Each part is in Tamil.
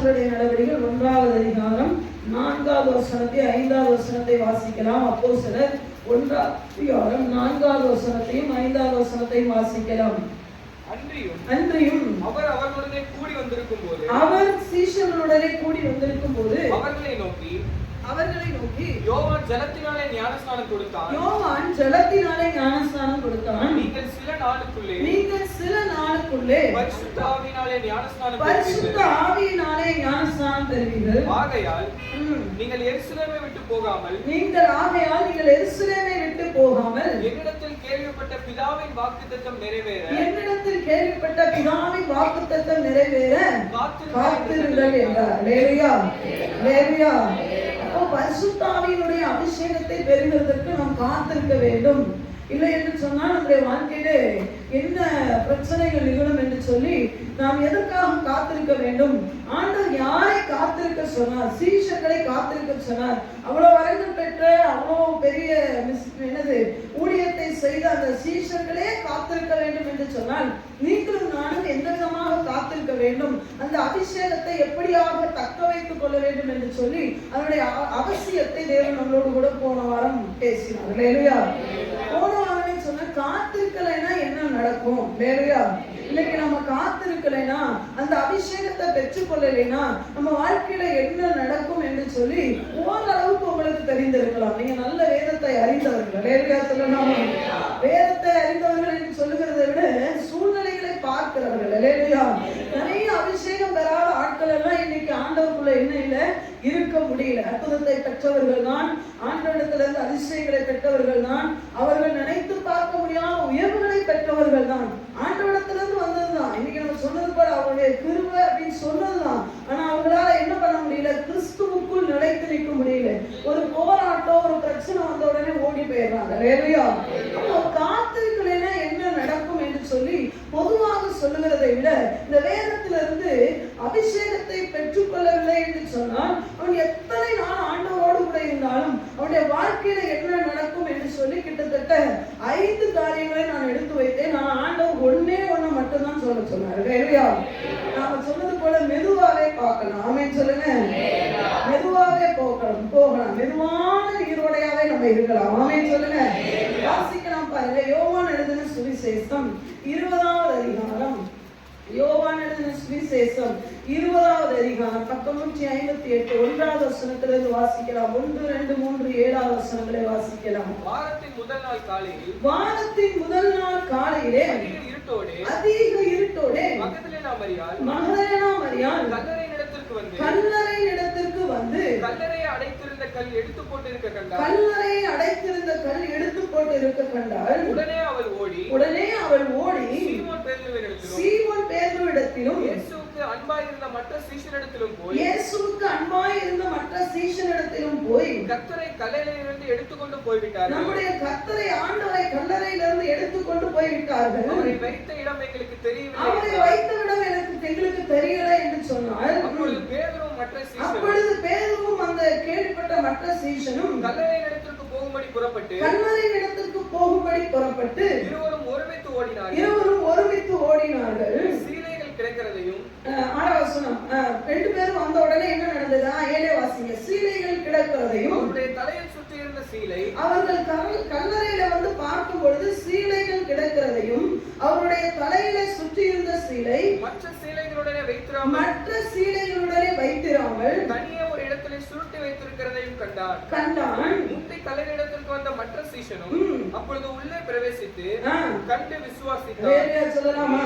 அப்போஸ்தலருடைய நடவடிக்கைகள் 1வது அதிகாரம் 4வது வசனத்தை 5வது வசனத்தை வாசிக்கலாம். அப்போஸ்தலர் 1வது அதிகாரம் 4வது வசனத்தையும் 5வது வசனத்தையும் வாசிக்கலாம். அன்றியும் அவர் அவர்களுடனே கூடி வந்திருக்கும் போது, அவர் சீஷர்களுடனே கூடி வந்திருக்கும் போது அவர்களை நோக்கி யோவான் ஜலத்தினாலே ஞானஸ்நானம் கொடுத்தான். நீங்கள் சில நாளுக்குள்ளே பரிசுத்த ஆவியினாலே ஞானஸ்நானம் பெறுவீர்கள். ஆகையால் நீங்கள் எருசலேமை விட்டு போகாமல் என்னிடத்தில் கேள்விப்பட்ட பிதாவின் வாக்குத்தத்தம் நிறைவேற காத்திருங்கள் என்றார். அல்லேலூயா, அல்லேலூயா. அப்போ பரிசுத்த ஆவியினுடைய அபிஷேகத்தை பெறுவதற்கு நாம் காத்திருக்க வேண்டும். இல்லை என்று சொன்னால் நம்முடைய வாழ்க்கையிலே என்ன பிரச்சனைகள் நிகழும் என்று சொல்லி நாம் எதற்காக காத்திருக்க வேண்டும்? ஆண்டவர் யாரை காத்திருக்க சொன்னார்? சீஷர்களை காத்திருக்க சொன்னார். அவ்வளவு வரைக்கும் பெற்ற அவ்வளவு பெரிய ஊழியத்தை செய்த அந்த சீஷர்களே காத்திருக்க வேண்டும் என்று சொன்னால் நீங்களும் நானும் எந்த விதமாக காத்திருக்க வேண்டும்? அந்த அபிஷேகத்தை எப்படியாக தக்க வைத்துக் கொள்ள வேண்டும் என்று சொல்லி அதனுடைய அவசியத்தை தேவன் நம்மளோடு கூட போன வாரம் பேசினார். இல்லையா? போன வாரம் சொன்ன காத்திருக்கலைன்னா என்ன நடக்கும்? இல்லையா? இன்னைக்கு நம்ம காத்திருக்கலைன்னா, அந்த அபிஷேகத்தை பெற்றுக்கொள்ளலைன்னா நம்ம வாழ்க்கையில என்ன நடக்கும் என்று சொல்லி ஓரளவுக்கு உங்களுக்கு தெரிந்திருக்கலாம். நீங்க நல்ல வேதத்தை அறிந்தவர்கள், சொல்லலாம், வேதத்தை அறிந்தவர்கள் என்று சொல்லுகிறதை விட சூழ்நிலைகளை பார்க்கிறவர்கள். நிறைய அபிஷேகம் பெறாத ஆட்கள் எல்லாம் இன்னைக்கு ஆண்டவருக்குள்ள என்ன இல்லை, இருக்க முடியல. அற்புதத்தை பெற்றவர்கள் தான், ஆண்டவரிடத்திலிருந்து அதிசயங்களை பெற்றவர்கள் தான், அவர்கள் நினைத்து பார்க்க முடியாத உயர்வுகளை பெற்றவர்கள் தான், ஆண்டவரிடத்திலிருந்து வந்ததுதான். இன்னைக்கு நம்ம சொன்னது போல அவருடைய கிருபை அப்படின்னு சொன்னதுதான். ஆனா அவங்களால என்ன பண்ண முடியல? கிறிஸ்துவுக்குள் நிலைத்து நிற்க முடியல. ஒரு போராட்டம், ஒரு பிரச்சனை வந்த உடனே ஓடி போயிடுறாங்க. வேலையா? அப்போ காத்திருக்கலைன்னா என்ன நடக்கும் என்று சொல்லி பொதுவாக சொல்லுகிறதை விட இந்த வேதத்திலிருந்து அபிஷேகத்தை பெற்றுக்கொள்ளவில்லை என்று சொன்னால் அவன் எத்தனை நாள் ஆண்டவரோடு கூட இருந்தாலும் அவனுடைய வாழ்க்கையில என்ன நடக்கும் என்று சொல்லி கிட்டத்தட்ட 5 காரியங்களை நான் எடுத்து வைத்தேன். நான் ஆண்டவர் ஒண்ணு மட்டும்தான் சொல்ல சொன்னார். வேலையா? நாம சொன்னது போல மெதுவாவே பார்க்கலாம். ஆமென் சொல்லுங்க. மெதுவாவே போகலாம். மெதுவான நீரோடையாவே நம்ம இருக்கலாம். ஆமென் சொல்லுங்க. வாசிக்கலாம் பாருங்க. யோவான் எழுதின சுவிசேஷம் 20வது அதிகாரம். யோவான் எழுதின சுவிசேஷம் 20வது அதிகாரம் 1958 1வது வசனத்திலிருந்து வாசிக்கலாம். 1, 2, 3, 7வது வசனங்களை வாசிக்கலாம். வாரத்தின் முதல் நாள் காலையிலே அதிக இருட்டோடே மகதலேனா மரியாள் கல்லறை இடத்திற்கு வந்து கல்லறையை அடைத்திருந்த கல் எடுத்து போட்டிருக்க கண்டாள். உடனே அவள் ஓடி சீமோன் பேதுருவிடத்திலும் இயேசுவுக்கு அன்பாயிருந்த மற்ற சீஷனிடத்திலும் போய் கர்த்தரை கல்லறையிலிருந்து எடுத்துக்கொண்டு போய்விட்டார்கள். நம்முடைய கர்த்தரை, ஆண்டவரை கல்லறையிலிருந்து எடுத்துக்கொண்டு போய்விட்டார்கள். அவரை வைத்த இடம் எங்களுக்கு தெரியவில்லை என்று சொன்னால் அப்பொழுது பேதுருவும் அந்த கேள்விப்பட்ட மற்ற சீஷனும் கல்லறையின் இடத்திற்கு போகும்படி புறப்பட்டு இருவரும் ஒருமித்து ஓடினார்கள். சீலைகள் கிடக்கிறதையும் 2 பேரும் வந்த உடனே என்ன நடந்தது? 7 வாசிங்க. சீலைகள் கிடக்கிறதையும் அவருடைய தலையில் சுற்றி இருந்த சீலை, அவர்கள் கல்லறையில வந்து பார்க்கும் பொழுது சீலைகள் கிடக்கிறதையும் அவருடைய தலையில சுற்றி இருந்த சீலை மற்ற சீலைகளுடனே வைத்திராமல் தனியே ஒரு இடத்திலே சுருட்டி வைத்திருக்கிறதையும் கண்டான். முந்தி கல்லறையிடத்திற்கு வந்த மற்ற சீஷனும் அப்பொழுது உள்ளே பிரவேசித்து கண்டு விசுவாசித்தார். சொல்லலாமா?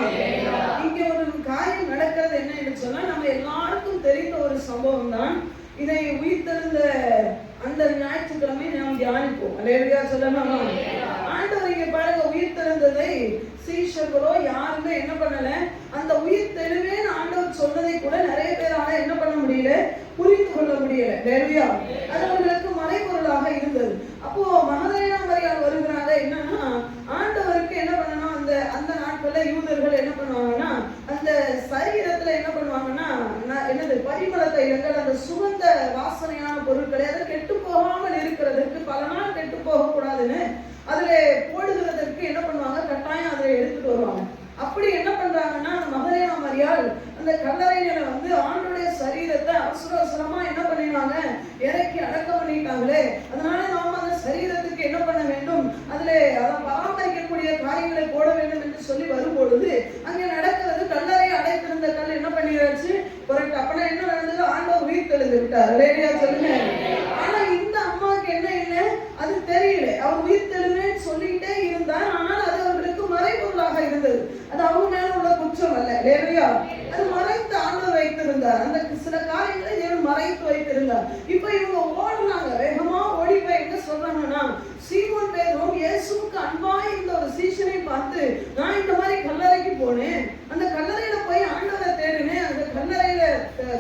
இங்க ஒரு காரியம் நடக்கிறது என்ன என்று சொன்னா, நம்ம எல்லாருக்கும் தெரிந்த ஒரு சம்பவம் தான். இதை உயிர்த்தெழுந்த அந்த ஞாயிற்றுக்கிழமை நாம் தியானிப்போம். அல்லேலூயா சொல்லலாமா? ஆண்டவர் இங்க பாருங்க, உயிர்த்தெழுந்ததை சீஷர்களோ யாருமே என்ன பண்ணல, அந்த உயிர்த்தெழுவேன்னு ஆண்டவர் சொன்னதை கூட நிறைய பேரால என்ன பண்ண முடியல, புரிந்து கொள்ள முடியல. அல்லேலூயா. அது அவர்களுக்கு மறைபொருளாக இருந்தது. அப்போ மகதலேனா மரியாள் வருகிறாங்க. என்னன்னா, ஆண்டவருக்கு என்ன பண்ணணும், அந்த நாட்கள்ல யூதர்கள் என்ன பண்ணுவாங்கன்னா, அந்த சரீரத்துல என்ன பண்ணுவாங்கன்னா, பரிமள தைலங்கள், அந்த சுகந்த வாசனையான பொருட்களை அதை கெட்டு போகாமல் இருக்கிறதுக்கு, பல நாள் கெட்டு போக கூடாதுன்னு அதுல போடுகிறதற்கு என்ன பண்ணுவாங்க, கட்டாயம் அதை எடுத்துட்டு வருவாங்க. அப்படி என்ன பண்றாங்கன்னா, மகதலேனா மரியாள் அந்த கல்லறையில வந்து ஆண்டவருடைய சரீரத்தை அவசர அவசரமா என்ன பண்ணினாங்க, இறக்கி அடக்கம் பண்ணிட்டாங்களே. அதனால நாம அந்த சரீரத்துக்கு என்ன பண்ண வேண்டும், அதுல அதை பராமரிக்கக்கூடிய காரியங்களை போட வேண்டும் என்று சொல்லி வரும்பொழுது அங்கே நடக்கிறது, கல்லறை அடைத்திருந்த கல் என்ன பண்ணியாச்சு, புரட்டு. அப்பனா என்ன நடந்தது, ஆண்டவர் உயிர் தெளிந்து விட்டார். அல்லேலூயா சொல்லுங்க. ஆனா இந்த அம்மாவுக்கு என்ன இல்லை அது தெரியல. அவர் உயிர் தெளிவேன்னு சொல்லிட்டே இருந்தார். ஆனால் அது அவர்களுக்கு மறைபொருளாக இருந்தது. அது அவங்க மேல உள்ள குற்றம் அல்ல. அல்லேலூயா. அது மறைத்து ஆண்டவர் வைத்திருந்தார். அந்த சில காரியங்களை தேவன் மறைத்து வைத்திருந்தார். இப்ப இவங்க ஓடுனாங்க, வேகமா ஓடி போய் என்ன சொல்றாங்கன்னா, சீமோன் பேதுரு இயேசுவுக்கு அன்பாய் இருந்த ஒரு சீஷனை பார்த்து, நான் இந்த மாதிரி கல்லறைக்கு போனேன், அந்த கல்லறையில போய் ஆண்டவரை தேடினேன், அந்த கல்லறையில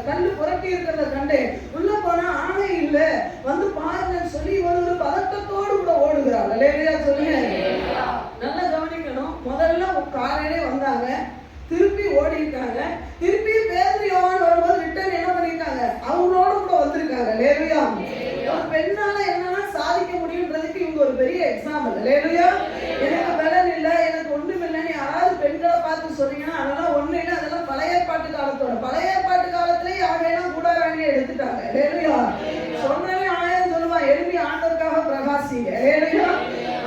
கல்லு புரட்டி இருக்கிறத கண்டேன், உள்ள போனா ஆணை இல்ல, வந்து பாருங்கன்னு சொல்லி ஒரு பதட்டத்தோடு கூட ஓடுகிறாள். அல்லேலூயா சொல்லுங்க. நல்லா கவனிக்கணும். முதல்ல காலையிலே வந்தாங்க, திருப்பி ஓடி இருக்காங்க, திருப்பி பேதுரு யோவான் வரும்போது ரிட்டர்ன் என்ன பண்ணிருக்காங்க, அவங்களோட கூட வந்திருக்காங்க. அல்லேலூயா. ஒரு பெண்ணால என்னன்னா சாதிக்க முடியும்ன்றதுக்கு இவங்க ஒரு பெரிய எக்ஸாம்பிள். அல்லேலூயா. எனக்கு பலன் இல்லை, எனக்கு ஒண்ணும் இல்லைன்னு யாராவது பெண்களை பார்த்து சொன்னீங்கன்னா அதெல்லாம் ஒண்ணு இல்லை, அதெல்லாம் பழைய ஏற்பாட்டு காலத்தோட. பழைய ஏற்பாட்டு காலத்திலேயே யாரையெல்லாம் கூடாராணியை எடுத்துட்டாங்க. அல்லேலூயா. சொன்னவே 1000 சொல்லுவான், எழுப்பி ஆண்டவருக்காக பிரகாசிங்க. அல்லேலூயா.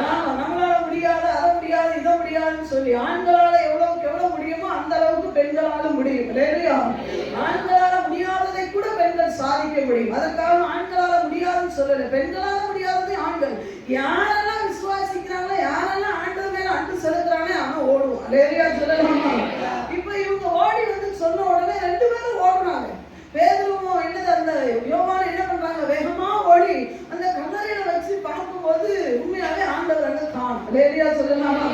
ஆமா, நம்மளால முடியாது, அதை முடியாது, இதை முடியாதுன்னு சொல்லி ஆண்களால எவ்வளவுக்கு எவ்வளவு முடியுமோ அந்த அளவுக்கு பெண்களால முடியும். அல்லேலூயா. ஆண்களால முடியாததை கூட பெண்கள் சாதிக்க முடியும். அதற்காக ஆண்களால முடியாதுன்னு சொல்லல, பெண்களால முடியாதது ஆண்கள். யாரெல்லாம் விசுவாசிக்கிறாங்களோ, யாரெல்லாம் ஆண்டவர் மேல அன்பு செலுத்துறானே அவன் ஓடுவான். அல்லேலூயா சொல்லலாமா. இப்ப இவங்க ஓடி வந்து சொன்ன உடனே 2 பேரும் ஓடுறாங்க. பேதுருவும் என்னது, அந்த யோவான் என்ன பண்றாங்க, வேகமா ஓடி அந்த கல்லறையில வச்சு பார்க்கும்போது உண்மையாவே ஆண்டவர் அங்க காணோம். அல்லேலூயா சொல்லலாமா.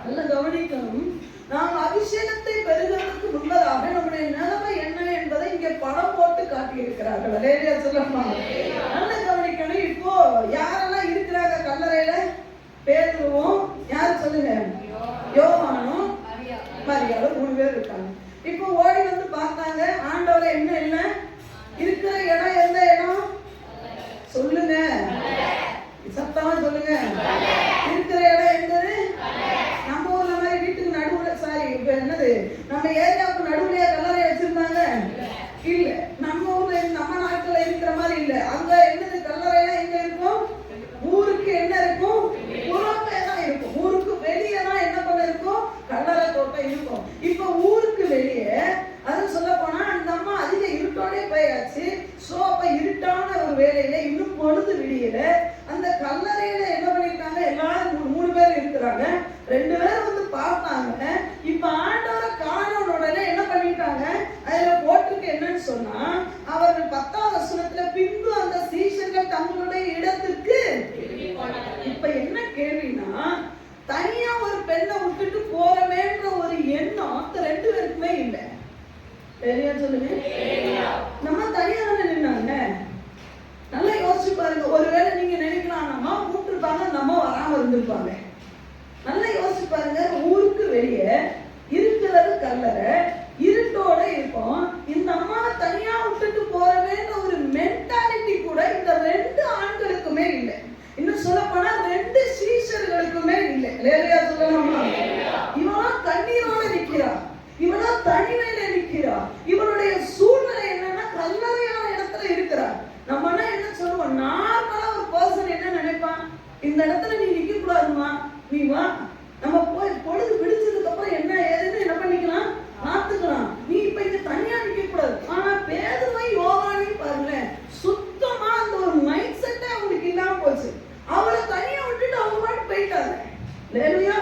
நல்ல கவனிக்கணும். நாம் அபிஷேகத்தை பெறுவதற்கு முன்பதாக நம்முடைய நிலைமை என்ன என்பதை இங்கே படம் போட்டு காட்டியிருக்கிறார்கள். அல்லேலூயா சொல்லலாமா. நல்ல கவனிக்கணும். இப்போ யாரெல்லாம் இருக்கிறாங்க கல்லறையில, பேதுருவும் யார் சொல்லுங்க, யோவானும் மரியாளும் 3 பேர் இருக்காங்க. இப்போ ஓடி வந்து பார்த்தாங்க, ஆண்டவரை என்ன இல்லை இருக்கிற இடம், எந்த இடம் சொல்லுங்க, சத்தமா சொல்லுங்க. இருக்கிற இடம் எந்தது, நம்ம ஊர்ல மாதிரி வீட்டுக்கு நடுவுல, சாரி இப்ப என்னது, நம்ம ஏரியாவுக்கு நடுவுலயே கல்லறை வச்சிருந்தாங்க இல்ல, நம்ம ஊர்ல நம்ம நாட்டுல இருக்கிற மாதிரி இல்ல. அங்க என்னது, கல்லறையெல்லாம் எங்க இருக்கும், ஊருக்கு என்ன இருக்கும், புறமே தான் இருக்கும். ஊருக்கு வெளியே தான் என்ன பண்ண இருக்கும், கல்லறை தோட்டம் இருக்கும். இப்ப ஊருக்கு வெளியே, அது சொல்ல போனா அந்த அம்மா அதிக இருட்டோடே போயாச்சு. சோ அப்ப இருட்டான ஒரு வேலையில இன்னும் பொழுது விடியல. அந்த கல்லறையில என்ன பண்ணிருக்காங்க, எல்லாரும் 3 பேர் இருக்கிறாங்க. 2 பேர் வந்து பார்த்தாங்க. இப்ப ஆண்டவரை காணோன உடனே என்ன பண்ணிட்டாங்க, அதுல போட்டுக்கு என்னன்னு சொன்னா, அவர்கள் 10ஆம் வசனத்துல பின்பு அந்த சீஷர்கள் தங்களுடைய இடத்துக்கு. இப்ப என்ன கேள்வினா, தனியா ஒரு பெண்ணை விட்டுட்டு போறமேன்ற ஒரு எண்ணம் 2 பேருக்குமே இல்லை. சரியா சொல்லுங்க. நம்ம தனியா தானே நின்னாங்க. நல்லா யோசிச்சு பாருங்க. ஒருவேளை நீங்க நினைக்கலாம் நம்ம கூப்பிட்டுருப்பாங்க, நம்ம வராம இருந்திருப்பாங்க. நல்லா யோசிச்சு பாருங்க. ஊருக்கு வெளியே இருக்கிறது கல்லறை, இருட்டோட இருக்கும். இந்த அம்மாவை தனியா விட்டுட்டு போறவேன்ற ஒரு மென்டாலிட்டி கூட இந்த 2 ஆண்களுக்குமே இல்லை. இன்னும் சொல்ல போனா 2 சீஷர்களுக்குமே இல்லை. அல்லேலூயா சொல்லலாமா. இவனா கண்ணீரோட நிக்கிறா, இவனா தனிமையில நிக்கிறா. இவனுடைய சூழ்நிலை என்னன்னா கல்லறையான இடத்துல இருக்கிறா. நம்ம என்ன சொல்லுவோம், நார்மலா ஒரு பர்சன் என்ன நினைப்பான், இந்த இடத்துல நீ நிக்க கூடாதுமா, நீ வா, நம்ம போய் பொழுது விடிச்சதுக்கு அப்புறம் என்ன ஏதுன்னு என்ன பண்ணிக்கலாம், பார்த்துக்கலாம். நீ இப்ப இங்க தனியா நிக்க கூடாது. ஆனா பேதுருவை யோவானையும் பாருங்களேன், சுத்தமா அந்த ஒரு மைண்ட் செட்டே அவங்களுக்கு இல்லாம போச்சு. அவளை தனியா விட்டுட்டு அவங்க பாட்டு போயிட்டாங்க. அல்லேலூயா.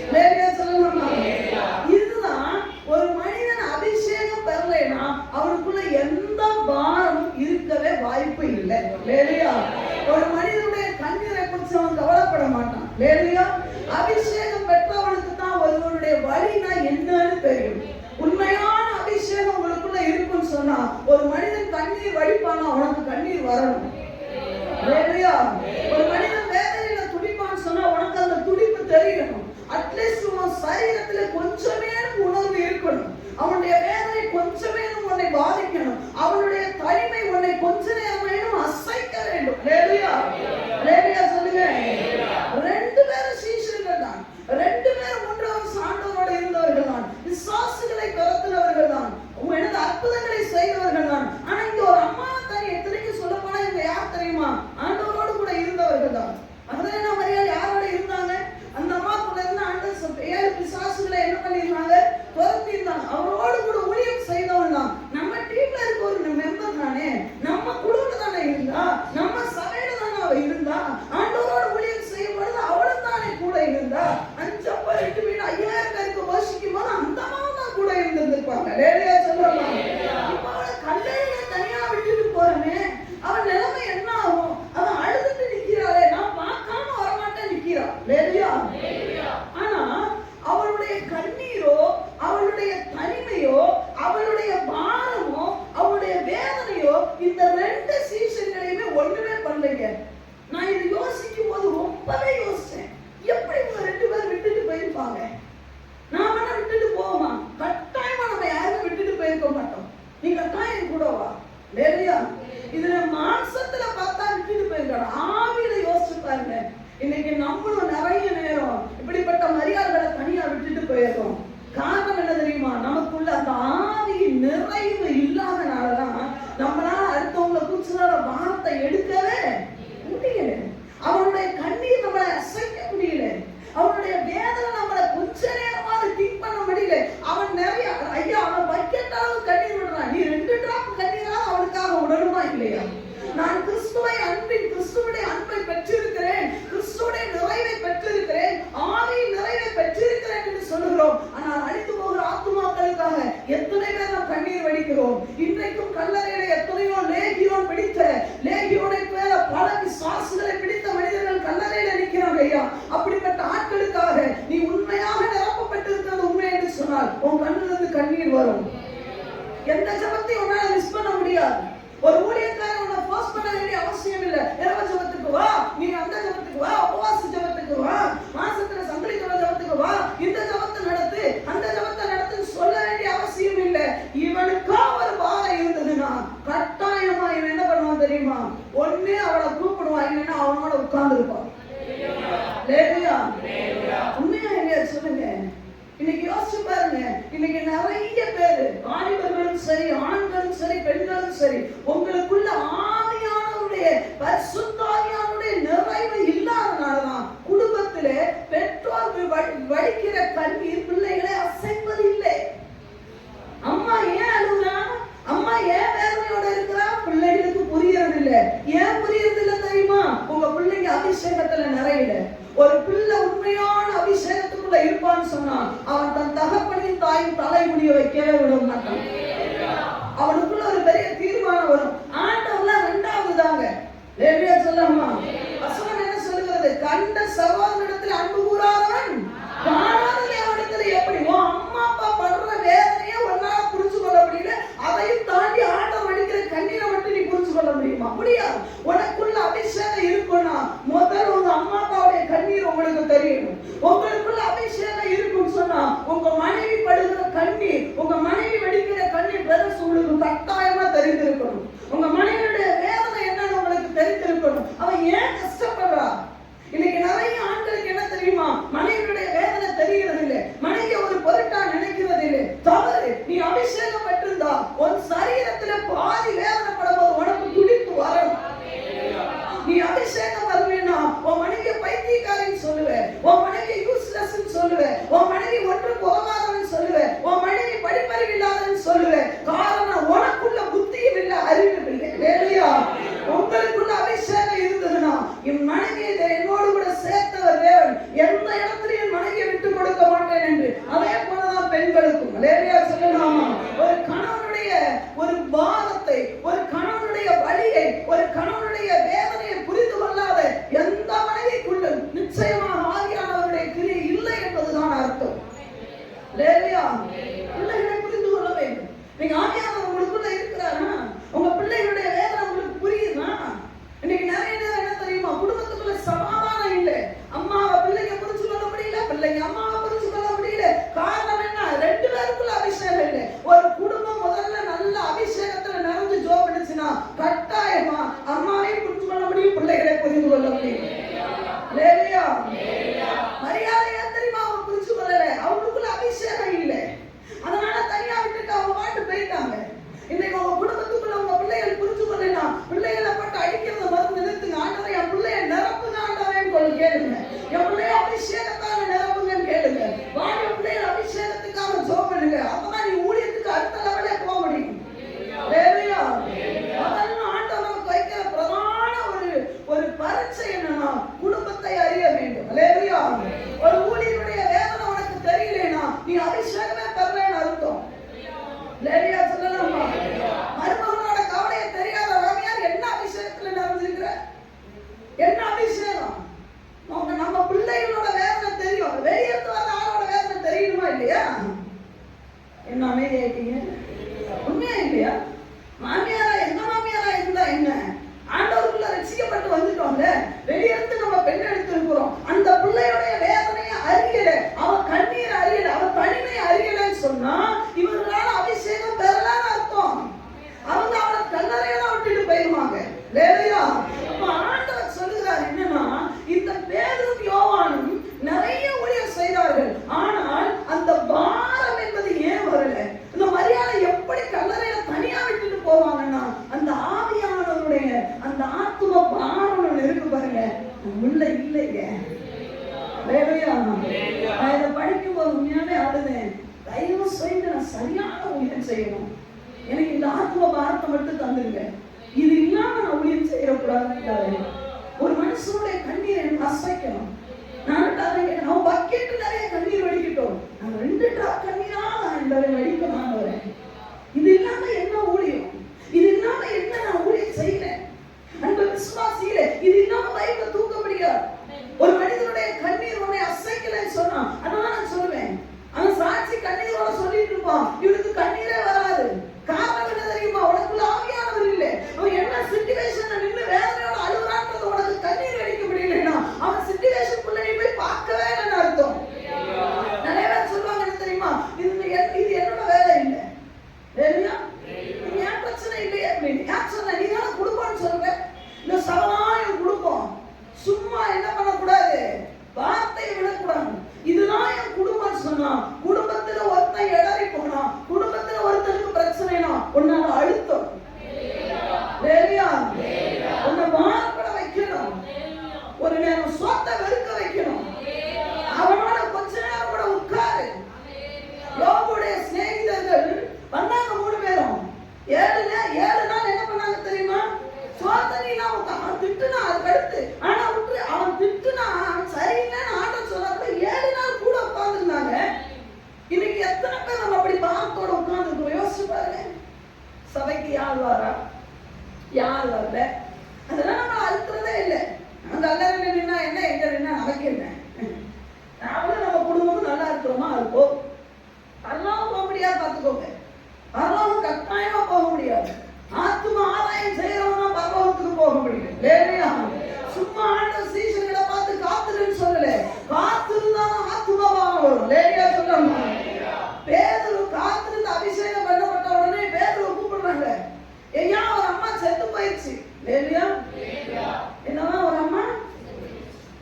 அல்லேலூயா சொல்லலாமா. இதுதான் ஒரு மனிதன் அபிஷேகம் பெறலைன்னா அவனுக்குள்ள எந்த பாரமும் இருக்கவே வாய்ப்பு இல்லை. அல்லேலூயா. ஒரு மனிதனுடைய கண்ணீரை குறித்து அவன் கவலைப்பட மாட்டான். அல்லேலூயா. அபிஷேகம் பெற்றவனுக்கு தான் ஒருவனுடைய வழினா என்னன்னு தெரியும். உண்மையான அபிஷேகம் உங்களுக்குள்ள இருக்குன்னு சொன்னா ஒரு மனிதன் கண்ணீர் வடிப்பானா, அவனுக்கு கண்ணீர் வரணும். அல்லேலூயா. ஒரு மனிதன் வேதனையில துடிப்பான்னு சொன்னா உனக்கு அந்த துடிப்பு தெரியணும். அட்லீஸ்ட் உன் சரீரத்துல கொஞ்சமே உணர்வு இருக்கணும். அவனுடைய வேதனை கொஞ்சமே உன்னை பாதிக்கணும். அவனுடைய தனிமை உன்னை கொஞ்ச நேரம் அசைக்க வேண்டும். அல்லேலூயா. அல்லேலூயா சொல்லுங்க. 2 பேரும் சீஷர்கள் தான். 2 பேரும் 3ஆம் சான்றோரோட இருந்தவர்கள் தான். விசுவாசிகளை துரத்தினவர்கள் தான். எனது அற்புதங்களை செய்தவர்கள் தான். ஆனா இங்க இல்லையா? இதுல மாம்சத்துல பார்த்தா விட்டுட்டு போயிருக்காங்க. ஆவியில யோசிச்சு பாருங்க. இன்னைக்கு நம்மளும் நிறைய நேரம் இப்படிப்பட்ட மரியாதைகளை தனியா விட்டுட்டு போயிருக்கோம். காரணம் என்ன தெரியுமா? நமக்குள்ள அந்த ஆவியின் நிறைவு இல்லாதனாலதான் நம்மளால அடுத்தவங்களை கூச்சுற வார்த்தை எடுக்கவே முடியல. அவனுடைய கண்ணீர் நம்மளை அசைக்க முடியல. அவனுடைய வேதனை நம்மளை கொஞ்ச நேரமாக திங்க் பண்ண முடியல. அவன் நிறைய ஐயா அவன் பக்கெட் அளவு கண்ணீர் விடுறான். நீ 2 டிராப் கண்ணீராக அவனுக்காக உணருமா இல்லையா? நான் கிறிஸ்துவுடைய அன்பை பெற்றிருக்கிறேன், கிறிஸ்துவுடைய நிறைவை பெற்றிருக்கிறேன், ஆவியின் நிறைவை பெற்றிருக்கிறேன் என்று சொல்லுகிறோம். ஆனால் அழித்து போகிற ஆத்துமாக்களுக்காக எத்தனை பேர் நாம் கண்ணீர் வடிக்கிறோம். இன்றைக்கும் கல்லறையில எத்தனையோ லேகியோன் பிடித்த லேகியோனை பேர பல விசுவாசிகளை பிடித்த மனிதர்கள் கல்லறையில நிற்கிறாங்க ஐயா. அப்படிப்பட்ட ஆட்களுக்காக நீ உண்மையாக நிரப்பப்பட்டிருக்கிறது உண்மை என்று சொன்னால் உன் கண்ணிலிருந்து கண்ணீர் வரும். எந்த ஜபத்தையும் உன்னால மிஸ் பண்ண முடியாது. ஒரு ஊழியக்காரன் உன்னை போஸ்ட் பண்ண வேண்டிய அவசியம் இல்லை. இரவு ஜபத்துக்கு வா, நீ அந்த ஜபத்துக்கு வா, உபவாச ஜபத்துக்கு வா, மாசத்துல சங்கிலி ஜபத்துக்கு வா, இந்த ஜபத்தை நடத்து, அந்த ஜபத்தை நடத்துன்னு சொல்ல வேண்டிய அவசியம் இல்லை. இவனுக்கா ஒரு பாரம் இருந்ததுன்னா கட்டாயமா இவன் என்ன பண்ணுவான் தெரியுமா? ஒண்ணு அவளை கூப்பிடுவான், இல்லைன்னா அவனோட உட்கார்ந்து இருப்பான். உண்மையா இல்லையா சொல்லுங்க. இன்னைக்கு யோசிச்சு பாருங்க. இன்னைக்கு நிறைய பேரு வாலிபர்களும் சரி, ஆண்களும் சரி, பெண்களும் சரி, உங்களுக்குள்ள ஆவியானவருடைய பரிசுத்த ஆவியானவருடைய நிறைவு இல்லாதனாலதான் குடும்பத்திலே பெற்றோர் வடிக்கிற கண்ணீர் பிள்ளைகளை அசைப்பது இல்லை. அம்மா ஏன் அழுகுறா, அம்மா ஏன் வேதனையோட இருக்கிறா, பிள்ளைகளுக்கு புரியறது இல்லை. ஏன் புரியறது இல்லை தெரியுமா? உங்க பிள்ளைங்க அபிஷேகத்துல நிறையில. ஒரு பிள்ளை உண்மையான அபிஷேகத்துக்குள்ள இருப்பான்னு சொன்னா அவன் தன் தகப்பனின் தாயின் தலைமுடிய வைக்கவே விட மாட்டான். அவனுக்குள்ள ஒரு பெரிய தீர்மானம் வரும். ஆண்டவர்லாம் 2வது தாங்க. லேவியா சொல்லமா வசனம் என்ன சொல்லுகிறது? கண்ட சகோதரனிடத்தில் அன்பு கூறாதவன் காணாத தேவனிடத்தில் எப்படி? உன் அம்மா அப்பா படுற வேதனையை உன்னால புரிஞ்சு கொள்ள முடியல, அதையும் தாண்டி ஆண்டவர் வடிக்கிற கண்ணீரை மட்டும் நீ புரிஞ்சு கொள்ள முடியுமா? முடியாது. உனக்குள்ள அபிஷேகம் இருக்குன்னா முதல் உங்க அம்மா அப்பாவுடைய கண்ணீர் உங்களுக்கு தெரியணும். உங்களுக்குள்ள அபிஷேகம் இருக்குன்னு சொன்னா உங்க மனைவி படுகிற கண்ணீர், உங்க மனைவி வடிக்கிற கண்ணீர் பெருசு உங்களுக்கு கட்டாயமா தெரிந்திருக்கணும். உங்க மனைவியுடைய வேதனை என்னன்னு உங்களுக்கு தெரிந்திருக்கணும். அவன் ஏன் கஷ்டப்படுறா? இன்னைக்கு நிறைய ஆண்களுக்கு என்ன தெரியுமா? மனைவியுடைய வேதனை தெரிகிறது இல்லை, மனைவி ஒரு பொருட்டா நினைக்கிறது இல்லை. தவறு. நீ அபிஷேகம் பெற்றிருந்தா உன் சரீரத்துல பாதி வேதனைப்படும் போது உனக்கு துடிப்பு வரணும். நீ அபிஷேகம் வரலன்னா உன் மனைவியை பைத்தியக்காரின்னு சொல்லுவேன், உன் மனைவியை யூஸ்லெஸ் சொல்லுவேன், உன் மனைவி ஒன்றுக்கு உதவாதவன் சொல்லுவேன், உன் மனைவி படிப்பறிவு இல்லாதவன் சொல்லுவேன். காரணம் உனக்குள்ள புத்தியும் இல்லை, அறிவும் இல்லை. இல்லையா? உங்களுக்குள்ள அபிஷேகம் இருந்ததுன்னா என் மனைவியை என்னோடு கூட சேர்த்தவர் தேவன், எந்த இடத்துல என் மனைவியை விட்டு கொடுக்க மாட்டேன் என்று. அதே போலதான் பெண்களுக்கும். இல்லையா சொல்லலாமா? ஒரு கணவனுடைய ஒரு பாரத்தை, ஒரு கணவனுடைய வலியை, ஒரு கணவனுடைய வேதனையை புரிந்து கொள்ளாத எந்த மனைவிக்குள்ள நிச்சயமாக ஆகியானவருடைய கிரியை இல்லை என்பதுதான் அர்த்தம். இல்லையா? பிள்ளைகளை புரிந்து கொள்ள வேண்டும். நீங்க ஆகியானவர் உங்களுக்குள்ள இருக்கிறாரா? உங்க பிள்ளைகளுடைய வேதனை உங்களுக்கு புரியுதா? இன்னைக்கு நிறைய நேரம் என்ன தெரியுமா? குடும்பத்துக்குள்ள சமாதானம் இல்லை. அம்மாவை பிள்ளைங்க புரிஞ்சு கொள்ள முடியல, பிள்ளைங்க அம்மாவை புரிஞ்சு கொள்ள முடியல. காரணம் என்ன? 2 பேருக்குள்ள அபிஷேகம் இல்லை. ஒரு குடும்பம் முதல்ல நல்ல அபிஷேகத்துல நிறைஞ்சு ஜோம் பண்ணுச்சுன்னா கட்டாயமா அம்மாவையும் புரிஞ்சு கொள்ள முடியும், பிள்ளைகளை புரிந்து கொள்ள முடியும். இல்லையா? மரியாதையா தெரியுமா? அவங்க புரிஞ்சு கொள்ளல, அவங்களுக்குள்ள அபிஷேகம் இல்லை. அதனால தனியா விட்டுட்டு அவங்க பாட்டு போயிட்டாங்க. இன்னைக்கு உங்க குடும்பத்துக்கு ஆத்தும பாரத்தை மட்டும் தந்துருங்க. இது இல்லாம நான் ஊழியம் செய்யக்கூடாது. ஒரு மனுஷனுடைய கண்ணீரை அசைக்கணும். நான் கேட்டேன், அவன் பக்கெட்டு நிறைய கண்ணீர் வடிக்கட்டும், நான் 2 டிராப் கண்ணீரா வடிக்க மாட்டேன். இது இல்லாம என்ன ஊழியம்? இது இல்லாம என்ன நான் ஊழியம் செய்யறேன்? அந்த விசுவாசியில இது இல்லாம லைஃப்ல தூக்க முடியாது. ஒரு மனிதனுடைய கண்ணீர் உன்னை அசைக்கலன்னு சொன்னா, அதனால நான் சொல்லுவேன், அவன் சாட்சி கண்ணீரோட சொல்லிட்டு இருப்பான், இவனுக்கு கண்ணீரே வராது. காரணம் என்ன தெரியுமா? உனக்குள்ள ஆவியானவர் இல்லை. அவன் என்ன சிச்சுவேஷன்ல நின்று வேதனையோட அழுகுறான்றது உனக்கு கண்ணீர் அடிக்க முடியலன்னா, அவன் சிச்சுவேஷனுக்குள்ள நீ போய் பார்க்கவே இல்லைன்னு அர்த்தம். நிறைய பேர் சொல்லுவாங்க என்ன தெரியுமா, இது என்னோட வேலை இல்லை, இல்லையா, ஏன் பிரச்சனை இல்லையே அப்படின்னு. யார் சொன்ன? நீ தானே கொடுப்போம்னு சொல்ற. இந்த சவனாயம் கொடுப்போம். சும்மா என்ன பண்ணக்கூடாது, வார்த்தையை விடக்கூடாது. இதுதான் என் குடும்பம் சொன்னா, குடும்பத்துல ஒருத்தன் இடறி போனா, குடும்பத்துல ஒருத்தனுக்கு பிரச்சனைனா உன்னால அழுத்தம், உன்னை மாறப்பட வைக்கணும், ஒரு நேரம் சொத்தை வெறுக்க வைக்கணும், அவனோட கொஞ்ச நேரம் கூட உட்காரு. யோபுடைய சிநேகிதர்கள் வந்தாங்க 3 பேரும். 7 நாள் என்ன பண்ணாங்க தெரியுமா? சோதனைனா அவன் திட்டுனா அதுக்கு அடுத்து, ஆனா விட்டு அவன் திட்டுனா சரியில்லைன்னு ஆட்டம் சொல்லாத 7 நாள் கூட உட்கார்ந்துருந்தாங்க. இன்னைக்கு எத்தனை பேர் நம்ம அப்படி பாரத்தோட உட்கார்ந்துருக்கோம்? யோசிச்சு பாருங்க. சபைக்கு யார் வாரா, யார் வரல, அதெல்லாம் நம்ம அழுத்துறதே இல்லை. அந்த அல்லறல நின்னா என்ன, எங்க நின்னா நமக்கு என்ன? நாமளும் நம்ம குடும்பமும் நல்லா இருக்கிறோமா இருப்போம். பரலோகம் போக முடியாது, பார்த்துக்கோங்க. பரலோகம் கட்டாயமா போக முடியாது. ஆத்தும ஆதாயம் செய்யறவனா பரலோகத்துக்கு போக முடியும். இல்லையா? சும்மா ஆண்டவர் சீஷர்களை பார்த்து காத்துருன்னு சொல்லல, காத்திருந்தாலும் ஆத்துமபாவம் வரும். இல்லையா சொல்றாங்க. பேதுரு காத்திருந்து அபிஷேகம் பண்ணப்பட்ட உடனே பேதுரு கூப்பிடுறாங்க, ஐயா ஒரு அம்மா செத்து போயிடுச்சு. இல்லையா? என்னவா ஒரு அம்மா?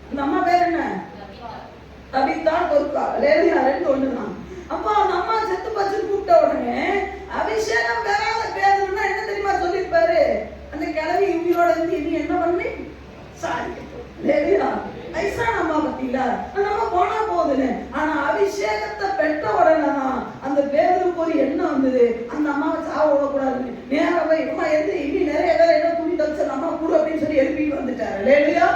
அந்த அம்மா பேர் என்ன? தபித்தா தொர்க்கா. இல்லையா? 2 ஒண்ணுதான். அப்போ அந்த அம்மா செத்து போச்சுன்னு கூப்பிட்ட உடனே அபிஷேகம் பெறாத பேதுருன்னா என்ன தெரியுமா சொல்லிருப்பாரு? அந்த கிழவி உயிரோட இருந்து இனி என்ன பண்ணி வயசான அம்மா பத்தீங்களா, அந்த அம்மா போனா போகுதுன்னு. ஆனா அபிஷேகத்தை பெற்ற உடனே தான் அந்த பேதுருக்கு ஒரு எண்ணம் வந்தது, அந்த அம்மாவை சாவ விடக்கூடாதுன்னு. நேரம் போய் அம்மா எது இனி நிறைய பேர் என்ன துணி தச்சு அம்மா கூடு அப்படின்னு சொல்லி எழுப்பிட்டு வந்துட்டாரு. இல்லையா?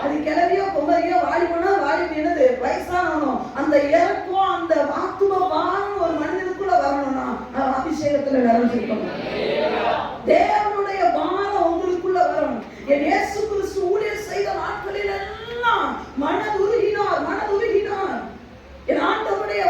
அது கிளவியோ குமரியோ வாலிபனோ வாலிபி என்னது வயசானவனும் அந்த இறக்கம் அந்த ஆத்துமபாரம் ஒரு மனிதனுக்குள்ள வரணும்னா அபிஷேகத்துல நிறைஞ்சிருக்கணும். தேவனுடைய பாரம் உங்களுக்குள்ள வரணும். என் இயேசு கிறிஸ்து ஊழியம் செய்த நாட்களில் எல்லாம் மனதுருகினார். என் ஆண்டவருடைய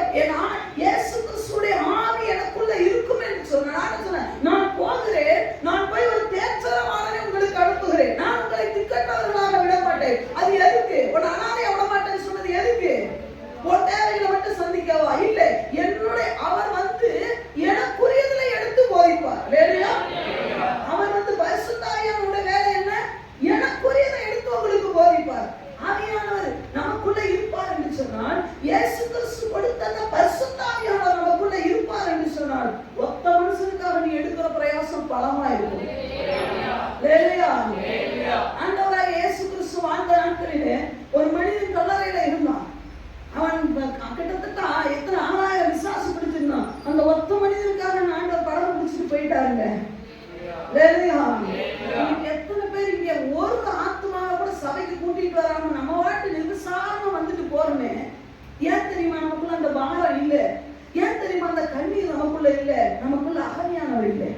இயேசு கிறிஸ்துடைய ஆவி எனக்குள்ள இருக்கும் என்று சொன்னேன். நான் போகிறேன், நான் போய் ஒரு தேர்ச்சரமானதை உங்களுக்கு அனுப்புகிறேன், நான் உங்களை திக்கற்றவர்களாக விட மாட்டேன். அது எதுக்கு? உன் அனாதையை விட மாட்டேன்னு சொன்னது எதுக்கு? உன் தேவைகளை மட்டும் சந்திக்கவா? இல்லை, என்னுடைய அவர் வந்து எனக்குரியதுல எடுத்து போதிப்பார். இல்லையா? அவர் வந்து பரிசுத்தாவியானவருடைய வேலை என்ன? எனக்குரியதை எடுத்து உங்களுக்கு போதிப்பார். ஆவியானவர் நமக்குள்ள இருப்பார் என்று சொன்னால், இயேசு கிறிஸ்து கொடுத்த அந்த பரிசுத்தாவியானவர் நமக்குள்ள இருப்பார் என்று சொன்னால், ஒத்த மனுஷனுக்காக நீ எடுக்கிற பிரயாசம் பலமா இருக்கும். இல்லையா? ஆண்டவராக இயேசு கிறிஸ்து வாழ்ந்த நாட்களிலே ஒரு மனிதன் கல்லறையில இருந்தான். அவன் கிட்டத்தட்ட எத்தனை 6000 விசுவாசம் பிடிச்சிருந்தான். அந்த ஒத்த மனிதனுக்காக ஆண்டவர் படம் பிடிச்சிட்டு போயிட்டாருங்க. எத்தனை பேர் இங்க ஒரு ஆத்மாவை கூட சபைக்கு கூட்டிட்டு வராம நம்ம வாட்டு நிர்விசாரமா வந்துட்டு போறோமே? ஏன் தெரியுமா? நமக்குள்ள அந்த பாரம் இல்ல. ஏன் தெரியுமா? அந்த கண்ணீர் நமக்குள்ள இல்ல. நமக்குள்ள அகமையானவர் இல்லை.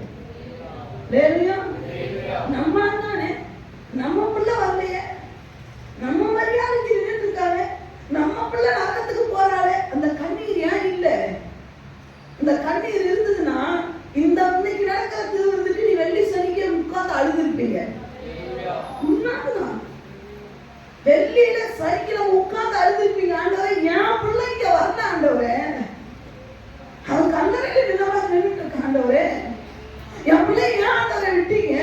நம்ம தானே, நம்ம பிள்ளை வரலையே, நம்ம மரியாதைக்கு இருக்காங்க, நம்ம பிள்ளை நரகத்துக்கு போறாளே, அந்த கண்ணீர் ஏன் இல்ல? இந்த கண்ணீர் இருந்ததுன்னா இந்த இன்னைக்கு நடக்கிற திருவிழத்துக்கு நீ வெள்ளி சனிக்கு உட்கார்ந்து அழுதுருப்பீங்க. உண்மைதான், வெள்ளியில சனிக்கில உட்கார்ந்து அழுதுருப்பீங்க. ஆண்டவரே என் பிள்ளை இங்க வரல, ஆண்டவரே அவன் கல்லறையில நின்றுட்டு இருக்க, ஆண்டவரே என் பிள்ளை ஏன் ஆண்டவரை விட்டீங்க,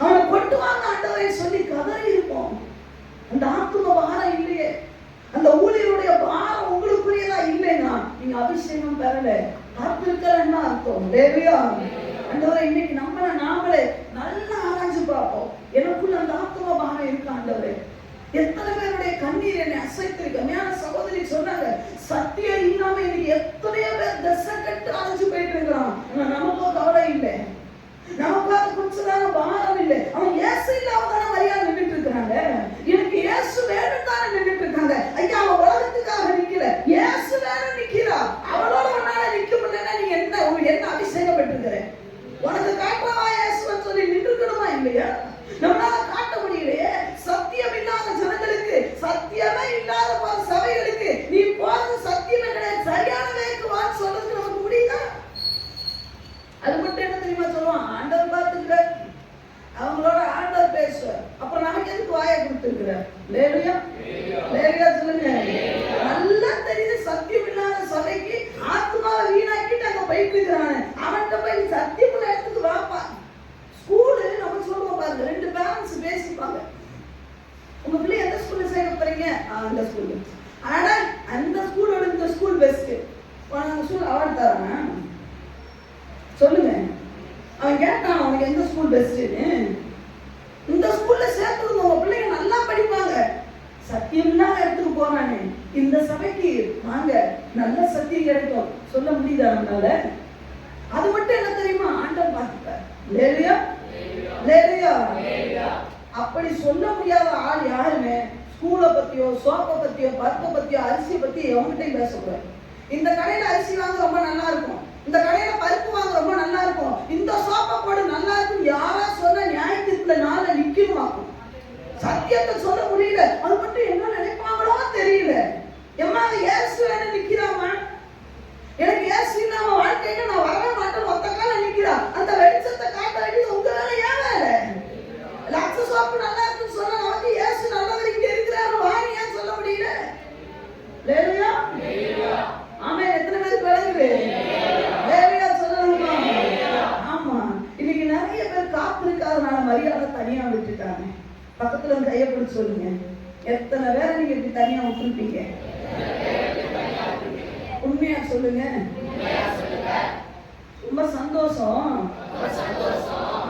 அவனை கொண்டு வாங்க ஆண்டவரை சொல்லி கதறி இருப்போம். அந்த ஆத்தும பாரம் இல்லையே, அந்த ஊழியருடைய பாரம் உங்களுக்குரியதா இல்லைன்னா நீங்க அபிஷேகம் பெறல, காத்திருக்கலன்னா அர்த்தம். தேவையா? ஆண்டவரை இன்னைக்கு நம்மள நாமளே நல்லா ஆராய்ச்சி பார்ப்போம். எனக்குள்ள அந்த ஆத்தும பாரம் இருக்கு ஆண்டவரே. எத்தனை பேருடைய கண்ணீர் என்னை அசைத்திருக்க. ஞான சகோதரி சொன்னாங்க, சத்தியம் இல்லாம இன்னைக்கு எத்தனையோ பேர் தசை கட்டு அழைச்சு போயிட்டு இருக்கிறான். நமக்கோ கவலை இல்லை. உனக்கு காட்டவா இயேசுன்னு சொல்லி நின்றுக்கணுமா இல்லையா? நம்மளால காட்ட முடியலையே. சத்தியம் இல்லாத ஜனங்களுக்கு, சத்தியமே இல்லாத பல சபைகளுக்கு நீ போறது சத்தியமே கிடையாது, சரியான வேலைக்கு வான்னு சொல்றதுக்கு நமக்கு முடியுதா? அது மட்டும் என்ன தெரியுமா சொல்லுவான்? ஆண்டவர் பார்த்துக்கிறார், அவங்களோட ஆண்டவர் பேசுவார். அப்புறம் நமக்கு எதுக்கு வாயை கொடுத்துருக்கிறார்? லேலுயா லேலுயா சொல்லுங்க. நல்லா தெரியுது சத்தியம் இல்லாத சபைக்கு ஆத்மாவை வீணாக்கிட்டு அங்க போயிட்டு இருக்கிறானே, அவன்கிட்ட போய் சத்தியம் இடத்துக்கு வாப்பா. ஸ்கூலு நம்ம சொல்லுவோம் பாருங்க, 2 பேரண்ட்ஸ் பேசிப்பாங்க, உங்க பிள்ளை எந்த ஸ்கூல்ல சேர்க்க போறீங்க? அந்த ஸ்கூல். ஆனா அந்த ஸ்கூலோட இந்த ஸ்கூல் பெஸ்ட், அந்த ஸ்கூல் அவார்டு தரான் சொல்லுங்க. அவன் கேட்டான் அவனுக்கு எந்த ஸ்கூல் பெஸ்ட்னு. இந்த ஸ்கூல்ல சேர்த்துருங்க, உங்க பிள்ளைங்க நல்லா படிப்பாங்க. சத்தியம் இல்லாத இடத்துக்கு போறானே, இந்த சபைக்கு வாங்க நல்ல சத்தியம் கிடைக்கும் சொல்ல முடியுதா நம்மளால? அது மட்டும் என்ன தெரியுமா? ஆண்டவர் பார்த்துப்பார். லேலுயா லேலுயா. அப்படி சொல்ல முடியாத ஆள் யாருமே ஸ்கூலை பத்தியோ சோப்பை பத்தியோ பருப்பை பத்தியோ அரிசியை பத்தி எவங்கிட்டையும் பேசக்கூடாது. இந்த கடையில அரிசி வாங்க ரொம்ப நல்லா இருக்கும், இந்த கடையில பருப்பு வாங்க ரொம்ப நல்லா இருக்கும், இந்த சோப்பை போடு நல்லா இருக்கும் யாரா சொன்ன நியாயத்துக்குள்ள நாளை நிக்கணும். சத்தியத்தை சொல்ல முடியல, அது மட்டும் என்ன நினைப்பாங்களோ தெரியல. எம்மா இயேசு வேணும் நிக்கிறாமா, எனக்கு இயேசு இல்லாம வாழ்க்கையில நான் வரவே மாட்டேன் ஒத்த கால நிக்கிறா. அந்த வெளிச்சத்தை காட்ட வேண்டியது உங்க வேலை, ஏன் வேலை? லட்ச சோப்பு நல்லா இருக்குன்னு சொன்னா நமக்கு இயேசு நல்லவர் இங்க இருக்கிறாரு வாணி ஏன் சொல்ல முடியல? லேலுயா ஆமென். எத்தனை பேருக்கு விளங்குது? லேலுயா சொல்லணுமா? ஆமா. இன்னைக்கு நிறைய பேர் காப்பு இருக்காதனால மரியாதை தனியா விட்டுட்டாங்க. பக்கத்துல வந்து கையை பிடிச்சு சொல்லுங்க, எத்தனை பேரை நீங்க இப்படி தனியா விட்டுருப்பீங்க? உண்மையா சொல்லுங்க. ரொம்ப சந்தோஷம்.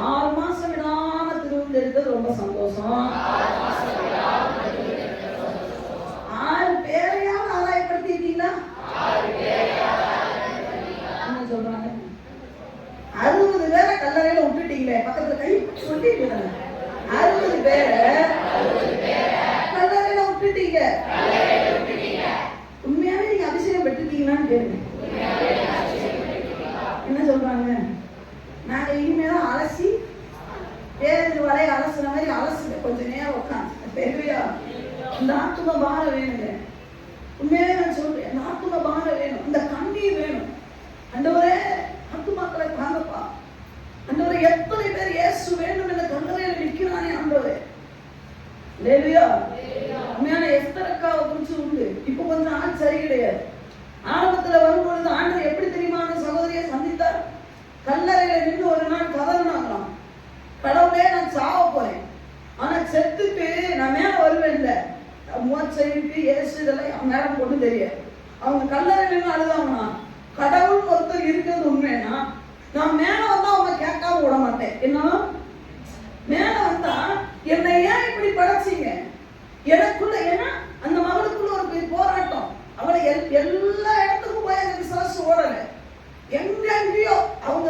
6 மாசம் விடாம திருவிழா எடுத்தது ரொம்ப சந்தோஷம். 6 பேரையாவது ஆதாயப்படுத்திட்டீங்களா? என்ன சொல்றாங்க? 60 பேரை கல்லறையில விட்டுட்டீங்களே, பக்கத்துல கை சொல்லிட்டு 60 பேரை கல்லறையில விட்டுட்டீங்க. உண்மையாவே நீங்க அபிஷேகம் பெற்றுட்டீங்களான்னு கேளுங்க. என்ன சொல்றாங்க? நாங்க இனிமேதான் அலசி பேருந்து வரைய அலசுன மாதிரி அலசுங்க, கொஞ்ச நேரம் உட்காந்து பெருவியா இந்த ஆத்தும பாரம் வேணுங்க. உண்மையாவே நான் சொல்றேன், இந்த ஆத்தும பாரம் வேணும், இந்த கண்ணீர் வேணும். ஆண்டவரே ஆத்துமாக்களை தாங்கப்பா. ஆண்டவரே எத்தனை பேர் இயேசு வேண்டும் என்ற கல்லறையில நிற்கிறானே ஆண்டவரே. லேலுயா. உண்மையான எஸ்தரக்காவை குறிச்சு உண்டு. இப்ப கொஞ்சம் ஆள் சரி கிடையாது. ஆரம்பத்துல வரும்பொழுது ஆண்டவர் எப்படி தெரியுமா அந்த சகோதரியை சந்தித்தார்? கல்லறையில நின்று ஒரு நாள் கதறினாங்களாம், கடவுளே நான் சாவ போறேன், ஆனா செத்துட்டு நான் மேல வருவேன் இல்ல, மூச்சைக்கு இயேசு இதெல்லாம் மேடம் கொண்டு தெரியாது. அவங்க கல்லறையில நின்று அழுதாங்கன்னா, கடவுள் ஒருத்தர் இருக்கிறது உண்மைன்னா நான் மேல வந்தா அவங்க கேட்காம விட மாட்டேன். என்ன மேல வந்தா என்னை ஏன் இப்படி படைச்சீங்க? எனக்குள்ள ஏன்னா அந்த மகளுக்குள்ள ஒரு போராட்டம். அவளை எல்லா இடத்துக்கும் போய் அந்த விசுவாச ஓடல, எங்கெங்கயோ அவங்க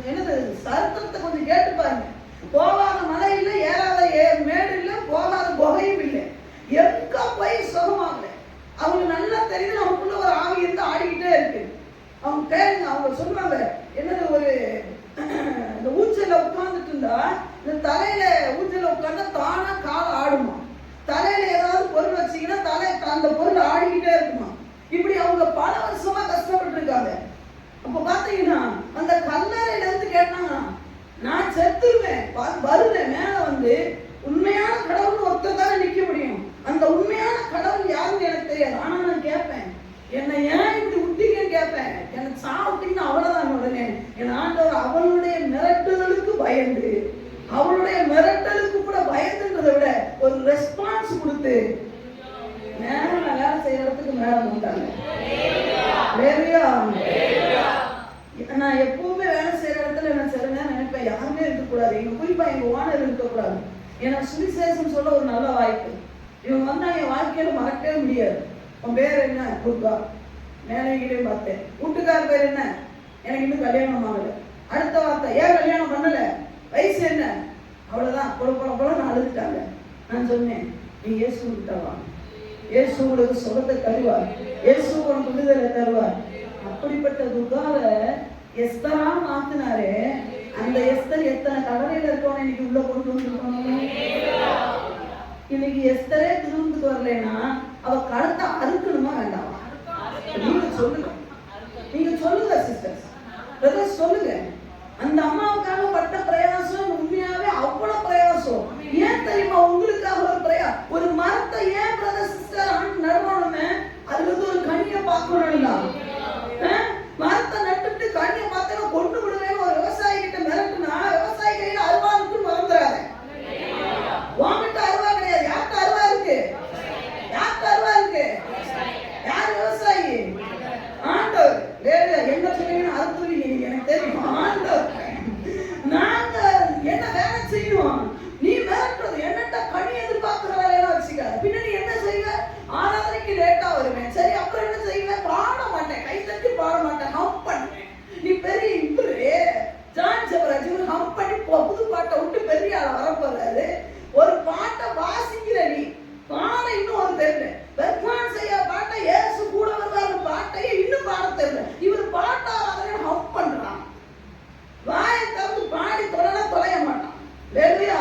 என்னது சரித்திரத்தை கொஞ்சம் கேட்டு பாருங்க. போகாத மலை இல்லை, ஏறாத மேடு இல்லை, போகாத குகையும் இல்லை, எங்க போய் சுகமாகல. அவங்க நல்லா தெரியுது அவங்களுக்குள்ள ஒரு ஆவி இருந்து ஆடிக்கிட்டே இருக்கு. அவங்க கேளுங்க, அவங்க சொல்லுவாங்க என்னது ஒரு இந்த ஊஞ்சல உட்கார்ந்துட்டு இருந்தா இந்த தலையில ஊஞ்சல உட்கார்ந்தா தானா கால் ஆடுமா, தலையில ஏதாவது பொருள் வச்சீங்கன்னா தலை அந்த பொருள் ஆடிக்கிட்டே இருக்குமா. இப்படி அவங்க பல வருஷமா கஷ்டப்பட்டு இருக்காங்க. அப்ப பாத்தீங்கன்னா அந்த கல்லறையில இருந்து கேட்டாங்க, நான் செத்துருவேன் வருவேன் மேல வந்து உண்மையான கடவுள் ஒருத்தர் தானே நிக்க முடியும், அந்த உண்மையான கடவுள் யாருன்னு எனக்கு தெரியாது. ஆனா நான் கேட்பேன், என்னை ஏன் இப்படி விட்டீங்கன்னு கேட்பேன். எனக்கு சாப்பிட்டீங்கன்னா அவ்வளவுதான். உடனே என் ஆண்டவர் அவளுடைய மிரட்டுதலுக்கு பயந்து, அவளுடைய மிரட்டலுக்கு கூட பயந்துன்றதை விட ஒரு ரெஸ்பான்ஸ் கொடுத்து நேரம் நான் வேலை செய்யற இடத்துக்கு மேடம் வந்தாங்க. நான் எப்பவுமே வேலை செய்யற இடத்துல நான் சில நேரம் நினைப்பேன், யாருமே இருக்கக்கூடாது, எங்க குறிப்பா எங்க ஓனர் இருக்கக்கூடாது. எனக்கு சுவிசேஷம் சொல்ல ஒரு நல்ல வாய்ப்பு. இவங்க வந்தா என் வாழ்க்கையில மறக்கவே முடியாது. உன் பேர் என்ன? குர்கா. மேலையும் பார்த்தேன். வீட்டுக்கார் பேர் என்ன? எனக்கு இன்னும் கல்யாணம் ஆகல. அடுத்த வார்த்தை, ஏன் கல்யாணம் பண்ணல? வயசு என்ன? அவ்வளவுதான். பொல நான் அழுதுட்டாங்க. நான் சொன்னேன், நீ இயேசு விட்டவா, இயேசு உங்களுக்கு சுகத்தை தருவார், இயேசு உனக்கு விடுதலை தருவார். அப்படிப்பட்ட துர்காவை எஸ்தரா மாத்தினாரு. எஸ்தர் எத்தனை கல்லறையில இருக்கவன இன்னைக்கு உள்ள கொண்டு வந்துருக்கணும். இன்னைக்கு எஸ்தரே திரும்புக்கு வரலன்னா அவ கழுத்தை அறுக்கணுமா வேண்டாமா? நீங்க சொல்லுங்க, நீங்க சொல்லுங்க சிஸ்டர்ஸ், பிரதர்ஸ் சொல்லுங்க. அந்த அம்மாவுக்காக பட்ட பிரயாசம் உண்மையாவே அவ்வளவு பிரயாசம். ஏன் தெரியுமா? உங்களுக்காக ஒரு மரத்தை ஏன் பிரதர் சிஸ்டர் நடணும்னு அதுல இருந்து ஒரு கனியை பார்க்கணும்னா, மரத்தை நட்டுட்டு கனியை பார்த்தா கொண்டு விடுவேன் ஒரு விவசாயி கிட்ட மிரட்டுனா விவசாயி கையில அருவா இருக்குன்னு மறந்துடாது. வாங்கிட்டு அருவா கிடையாது. யார்கிட்ட அருவா இருக்கு? யார்கிட்ட அருவா இருக்கு? யார் விவசாயி? ஆண்டவர். என்ன சொன்னீங்கன்னு அறுத்துருவீங்க நீங்க, எனக்கு தெரியும். ஆண்டவர். நாங்க என்ன வேலை செய்வோம்? நீ மிரட்டுறது என்னட்ட கனி எதிர்பார்க்கிற வேலையெல்லாம் வச்சுக்காது. பின்னாடி என்ன செய்வ? ஆராதனைக்கு லேட்டா வருவேன், சரி அப்புறம் என்ன செய்வேன்? பாட மாட்டேன், கை தட்டி பாட மாட்டேன், ஹம் பண்ணுவேன். நீ பெரிய இவரு ஜான் ஜெபராஜ் இவரு ஹம் பண்ணி புது பாட்டை விட்டு பெரிய ஆள வரப்போறாரு. ஒரு பாட்டை வாசிக்கிற நீ பாட இன்னும் ஒரு தெரியல. பெர்கான் செய்ய பாட்டை ஏசு கூட வருவாரு பாட்டையே இன்னும் பாட தெரியல. இவர் பாட்டா ஆராதனை ஹம் பண்றான். வாயை திறந்து பாடி தொலைய மாட்டான். இல்லையா?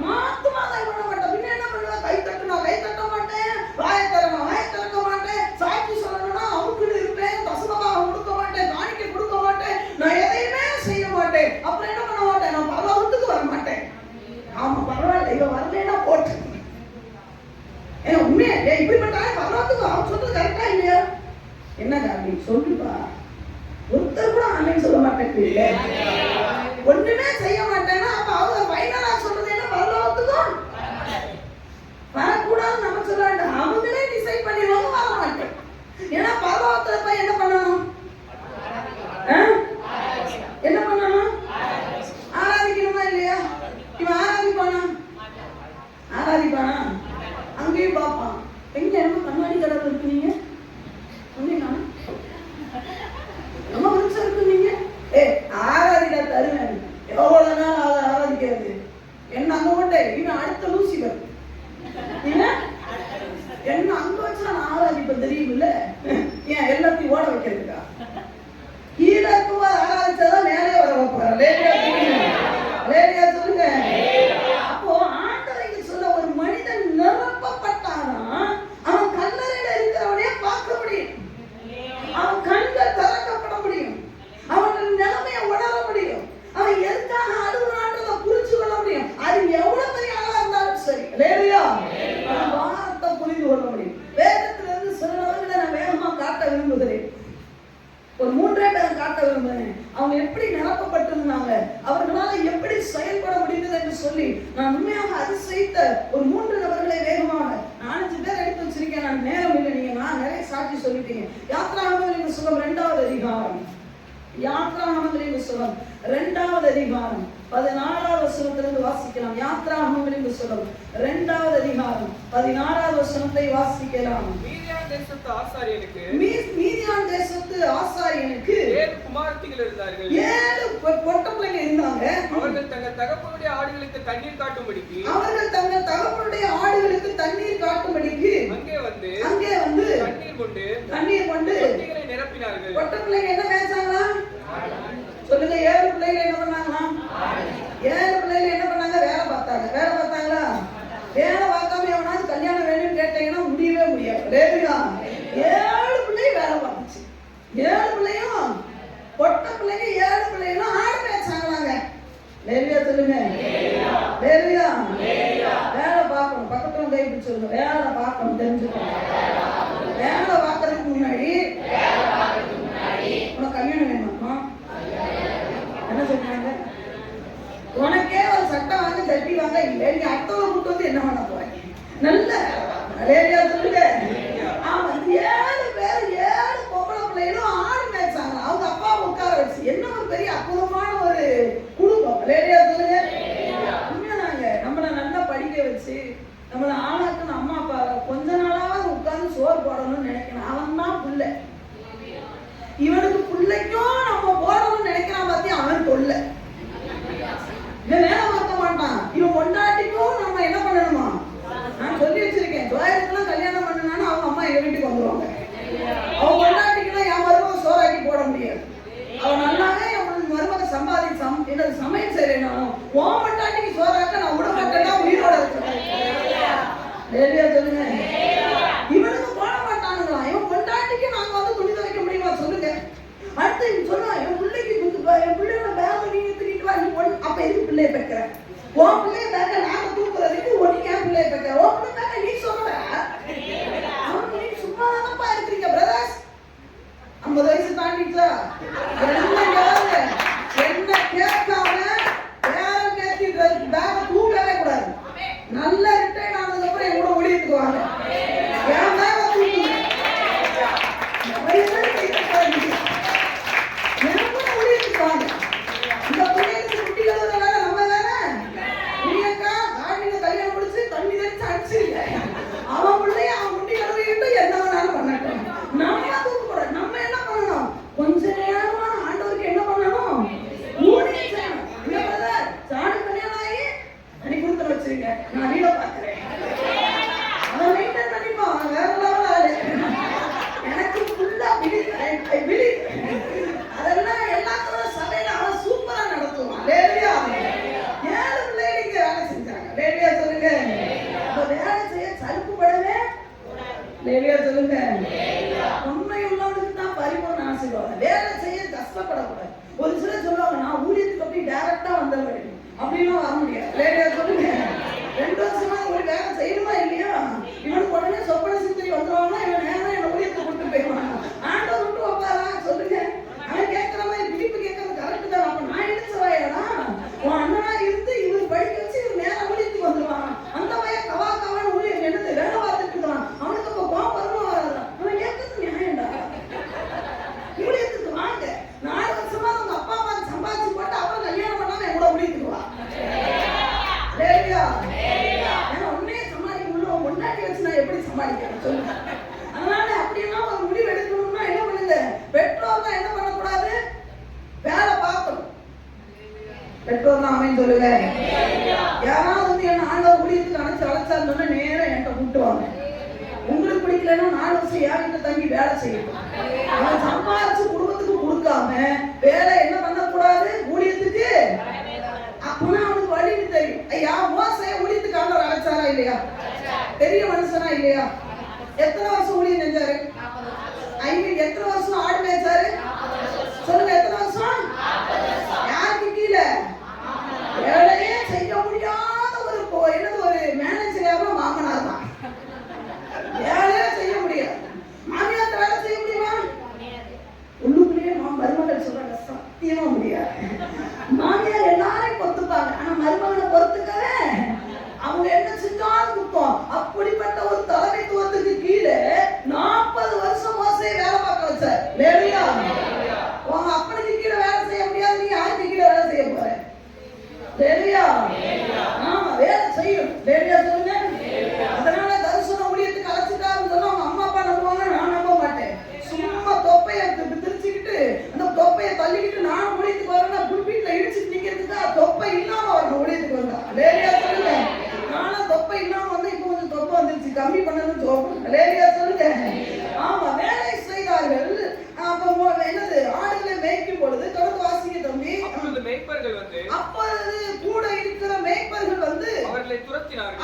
மாத்துமாதான் பண்ண மாட்டான். பின்ன என்ன பண்ணுவா? கை தட்டுனா கை தட்ட மாட்டேன், வாயை திறக்க மாட்டேன், சாட்சி சொல்லணும்னா அமுக்குன்னு இருப்பேன், தசமமாக கொடுக்க மாட்டேன், காணிக்கை கொடுக்க மாட்டேன், நான் எதையுமே செய்ய மாட்டேன். அப்புறம் என்ன பண்ண மாட்டேன்? நான் பரலோகத்துக்கு வர மாட்டேன். ஆமா பரவாயில்ல, இவ வரலன்னா போட்டு ஏன்னா உண்மையா இப்படிப்பட்ட பரலோகத்துக்கு அவன் சொல்றது கரெக்டா இல்லையா? என்னங்க அப்படி சொல்லுப்பா. ஒருத்தர் கூட ஆன்லைன் சொல்ல மாட்டேன், ஒண்ணுமே செய்ய மாட்டேன்னா அப்ப அவங்க ஃபைனலா சொல்றது என்ன? பரலோகத்துக்கும் வரக்கூடாது நம்ம சொல்ல வேண்டாம். அவங்களே டிசைட் பண்ணிடுவாங்க வர மாட்டேன். ஏன்னா பரலோகத்துல போய் என்ன பண்ணணும்? என்ன பண்ணணும்? ஆராதிக்கணுமா இல்லையா? இவன் ஆராதிப்பானா அங்கேயும் பார்ப்பான். எங்க என்ன கண்ணாடி கடவுள் இருக்கு? நீங்க சொன்னீங்க நம்ம மனுஷன் இருக்கு. நீங்க ஆராதிக்க தருவேன். எவ்வளவு நாள் அதை ஆராதிக்கிறது? என்ன அங்க கொண்டே இவன் அடுத்த லூசிபர் என்ன அங்க வச்சு நான் ஆராதிப்பேன் தெரியுமில்ல? ஏன் எல்லாத்தையும் ஓட வைக்கிறதுக்கா? கீழே இருக்கும்போது ஆராதிச்சாதான் மேலே வர வைப்பாரு. லேடியா சொல்லுங்க. அப்போ ஆண்டவரை சொல்ல ஒரு மனிதன் நிரப்பப்பட்டாதான் அவன் கல்லறையில இருக்கிறவனே பார்க்க முடியும், அவன் கண்கள் திறக்கப்பட முடியும், அவன் நிலைமையை உணர முடியும், அவன் எதுக்காக அழுகுறான்றதை புரிஞ்சு கொள்ள முடியும். அது எவ்வளவு பெரிய ஆளா இருந்தாலும் சரி. லேடியா வார்த்தை புரிந்து கொள்ள முடியும். வேதத்திலிருந்து சில நபர்களை நான் வேகமா காட்ட விரும்புகிறேன். ஒரு 3 பேரை காட்ட விரும்புகிறேன். அவங்க எப்படி நிரப்பப்பட்டிருந்தாங்க, அவர்களால எப்படி செயல்பட முடிந்தது என்று சொல்லி நான் உண்மையாக அதிசயித்த ஒரு 3 நபர்களை வேகமாக 4-5 பேர் எடுத்து வச்சிருக்கேன். நான் நேரம் இல்லை, நீங்க நான் நிறைய சாட்சி சொல்லிட்டீங்க. யாத்ராகமங்களின் புத்தகம் 2வது அதிகாரம், யாத்ராகமங்களின் புத்தகம் 2வது அதிகாரம் 14வது வசனத்திலிருந்து வாசிக்கலாம். யாத்ராகமங்களின் புத்தகம் 2வது அதிகாரம் 14வது வசனத்தை வாசிக்கலாம். மீதியான் தேசத்து ஆசாரியனுக்கு 7 குமாரத்திகள் இருந்தார்கள். 7 பொட்ட பிள்ளைங்க இருந்தாங்க. அவர்கள் தங்கள் தகப்பனுடைய ஆடுகளுக்கு தண்ணீர் காட்டும்படிக்கு அங்கே வந்து தண்ணீர் கொண்டு தொட்டிகளை நிரப்பினார்கள். பொட்ட பிள்ளைங்க என்ன மேய்ச்சாங்களா? சொல்லுங்க. 7 பிள்ளைங்க என்ன பண்ணாங்களா? 7 பிள்ளைங்க என்ன பண்ணாங்க? வேலை பார்த்தாங்களா? வேலை பார்க்காம எவனாவது கல்யாணம் வேணும்னு கேட்டீங்கன்னா முடியவே முடியாது. 7 பிள்ளைங்க வேலை பார்த்துச்சு. 7 பிள்ளையும் பொட்ட பிள்ளைங்க 7 பிள்ளைங்களும் ஆடு மேய்ச்சாங்களாங்க. லேலியா சொல்லுங்க. லேலியா வேலை பார்க்கணும். பக்கத்துல கை பிடிச்சு சொல்லுங்க. வேலை பார்க்கணும், தெரிஞ்சுக்கணும். வேலை பார்க்கறதுக்கு முன்னாடி உனக்கு கல்யாணம் வேணுமா? என்ன சொல்றாங்க? உனக்கே ஒரு சட்டம் வாங்க தட்டி வாங்க இல்லை, நீ அடுத்தவங்க கூட்டு வந்து என்ன பண்ண போறீங்க? நல்ல லேடியா சொல்லுங்க. ஆமா, 7 பேர் 7 பொம்பளை பிள்ளைகளும் ஆடு மேய்ச்சாங்க. அவங்க அப்பா உட்கார வச்சு என்ன ஒரு பெரிய அற்புதமான ஒரு குடும்பம். லேடியா சொல்லுங்க. உண்மையாங்க நம்மளை நல்லா படிக்க வச்சு நம்மளை ஆளாக்குன்னு அம்மா அப்பா கொஞ்ச நாளாவது உட்கார்ந்து சோறு போடணும்னு நினைக்கணும். அவன் தான் புள்ள. இவனுக்கு பிள்ளைக்கும் நம்ம போடணும்னு நினைக்கிறான் பத்தி அவன் கொல்ல வேலை பார்க்க மாட்டான். இவன் பொண்டாட்டிக்கும் நம்ம என்ன பண்ணணுமா? நான் சொல்லி வச்சிருக்கேன். ஜோயத்துக்குலாம் கல்யாணம் பண்ணனாலும் அவங்க அம்மா எங்க வீட்டுக்கு வந்துருவாங்க. அவன் பொண்டாட்டிக்குலாம் என் மருமக சோறாக்கி போட முடியாது. அவன் நல்லாவே அவன் மருமக சம்பாதி சமையல் உன் பொண்டாட்டிக்கு சோறாக்க நான் விட மாட்டேன்னா உயிரோட இருக்கிறேன். லேலியா சொல்லுங்க. இவனுக்கு போட மாட்டானுங்களாம். இவன் பொண்டாட்டிக்கு நாங்க வந்து துணி துவைக்க முடியுமா சொல்லுங்க. அடுத்து இவன் சொல்லுவான், என் பிள்ளைக்கு என் பிள்ளையோட பேக நீங்க தூக்கிட்டு வா. நீ அப்ப எதுக்கு பிள்ளைய பெக்கிற? உன் பிள்ளைய பேக்க நாங்க தூக்குறதுக்கு ஒன்னுக்கு என் பிள்ளைய பெக்கிற. உன் பிள்ளை பேக்க நீ சொல்ற. அவனுக்கு நீ சும்மா தானப்பா இருக்கிறீங்க பிரதர்ஸ். 50 வயசு தாண்டிச்சா என்ன கேட்காம பேரம் பேசி பேக தூக்கவே கூடாது. நல்ல ரிட்டைன் ஆனதுக்கு அப்புறம் என் கூட ஓடிட்டுக்குவாங்க. என் பேக தூக்குங்க. என் கூட ஓடிட்டுக்குவாங்க. இந்த பிள்ளைகளுக்கு குட்டிகள் வேற நம்ம வேற. நீங்கக்கா காட்டில கல்யாணம் முடிச்சு தண்ணி தெரிச்சு அடிச்சிருக்க. அவன் பிள்ளைய அவன் குட்டி கழுவிட்டு என்ன வேணாலும் பண்ணட்டும். நம்ம தூக்கக்கூடாது. நம்ம என்ன பண்ணணும்? கொஞ்ச நேரமான ஆண்டவருக்கு என்ன பண்ணணும்? ஊழியம் செய்யணும். என்ன பிரதர் சாணி கல்யாணம் ஆகி தனி கொடுத்து வச்சிருங்க. நான் வீட பாக்குறேன். அவன் மெயின்டைன் பண்ணிப்போம். அவன் வேற லெவல் ஆளு. எனக்கு ஃபுல்லா பிடி அதெல்லாம் எல்லாத்தோட சபையில அவன் சூப்பரா நடத்துவான். லேலியா 7 பிள்ளைங்க வேலை செஞ்சாங்க. லேலியா சொல்லுங்க. வேலை செய்ய சலுப்புப்படவே. லேலியா சொல்லுங்க. உண்மை உள்ளவனுக்கு தான் பரிபூர்ண ஆசீர்வாதம். வேலை செய்ய கஷ்டப்படக்கூடாது. ஒரு சிலர் சொல்லுவாங்க, நான் ஊழியத்துக்கு அப்படி டைரக்டா வந்தவன் அப்படின்னும் வர முடியாது. லேலியா சொல்லுங்க. 2 வருஷமா ஒரு வேலை செய்யணுமா இல்லையா? இவனுக்கு உடனே சொப்பன சித்திரை வந்துருவாங்கன்னா இவன் நேரம் என்ன ஊழியத்துக்கு கொண்டு போயிடுவான். ஆண்டவர் விட்டு வைப்பாரா சொல்லுங்க. அவன் கேட்கிற மாதிரி பிடிப்பு கேட்கறது கரெக்ட் தான். அப்ப நான் என்ன சொல்றாயடா, உன் அண்ணனா இருந்து இவர் படிக்க வச்சு இவர் நேரம் ஊழியத்துக்கு வந்துருவான். அந்த பையன் கவா கவான ஊழியம் எடுத்து வேலை பார்த்துட்டு இருக்கான். அவனுக்கு அப்ப கோவம் வருமா வராதான்? அவன் கேட்கறது நியாயம்டா. ஊழியத்துக்கு வாங்க. 4 வருஷமா உங்க அப்பா அம்மா சம்பாதிச்சு போட்டு அப்புறம் கல்யாணம் பண்ணாம என் கூட ஊழியத்துக்கு வா. லேலியா ஏன்னா உன்னையே சமாளிக்க முடியல. உன் பொண்டாட்டி வச்சு நான் எப்படி சமாளிக்கிறேன் சொல்லுங்க. அதனால அப்படியெல்லாம் ஒரு முடிவு எடுக்கணும்னா என்ன பண்ணுங்க? பெற்றோர் தான் என்ன பண்ணக்கூடாது? வேலை பார்க்கணும். பெற்றோர் தான் அமைன்னு சொல்லுங்க. யாராவது வந்து என்ன ஆண்டவர் ஊழியத்துக்கு அழைச்சான்னு சொன்னா நேரம் என்கிட்ட கூட்டுவாங்க. உங்களுக்கு பிடிக்கலன்னா 4 வருஷம் யார்கிட்ட தங்கி வேலை செய்யணும். அவன் சம்பாதிச்சு குடும்பத்துக்கு கொடுக்காம வேலை என்ன பண்ணக்கூடாது? ஊழியத்துக்கு. அப்படின்னா அவனுக்கு வழின்னு தெரியும். ஐயா மோசே ஊழியத்துக்கு ஆண்டவர் அழைச்சாரா இல்லையா? பெரிய மனுஷனா இல்லையா? எத்தனை வருஷம் ஊழியம் செஞ்சாரு? எத்தனை வருஷம் ஆடு மேய்ச்சாரு சொல்லுங்க. எத்தனை வருஷம்? யாருக்கு கீழே? வேலையே செய்ய முடியாத ஒரு மேனேஜர் யாரும் மாமனார் தான். வேலையே செய்ய முடியாது. மாமியார் வேலை செய்ய முடியுமா? உள்ளுக்குள்ளேயே மருமகள் சொல்றாங்க, சத்தியமா முடியாது. மாமியார் எல்லாரையும் பொறுத்துப்பாங்க. ஆனா மருமகளை பொறுத்துக்கவே அவங்க என்ன செஞ்சாலும் குத்தம். அப்படிப்பட்ட ஒரு தலைமைத்துவத்துக்கு கீழே 40 வருஷம் மோசே வேலை பார்க்க வச்சார். லேலியா உங்க அப்பனுக்கு கீழே வேலை செய்ய முடியாது. நீ யாருக்கு கீழே வேலை செய்ய போற? லேலியா ஆமா வேலை செய்யும். லேலியா சொல்லுங்க. அதனால தரிசன ஊழியத்துக்கு அழைச்சிட்டாருன்னு சொன்னா அவங்க அம்மா அப்பா நம்புவாங்க. நான் நம்ப மாட்டேன். சும்மா தொப்பைய திருச்சிக்கிட்டு அந்த தொப்பையை தள்ளிக்கிட்டு நான் ஊழியத்துக்கு வரேன்னா புல்பீட்ல இடிச்சுட்டு நிக்கிறதுக்கு தொப்பை இல்லாம வரணும் ஊழியத்துக்கு வந்தா. லேலியா சொல்லுங்க. நானும் தொப்பை இல்லாம வந்து இப்ப கொஞ்சம் தொப்பை வந்துருச்சு, கம்மி பண்ணணும்னு சொல்றேன். லேலியா சொல்லுங்க. ஆமா வேலை செய்தார்கள். அப்ப என்னது ஆடுகளை மேய்க்கும் பொழுது தொடர்ந்து வாசிக்க தம்பி. அப்பொழுது மேய்ப்பர்கள் வந்து கூட இருக்கிற மேய்ப்பர்கள் வந்து அவர்களை துரத்தினார்கள்.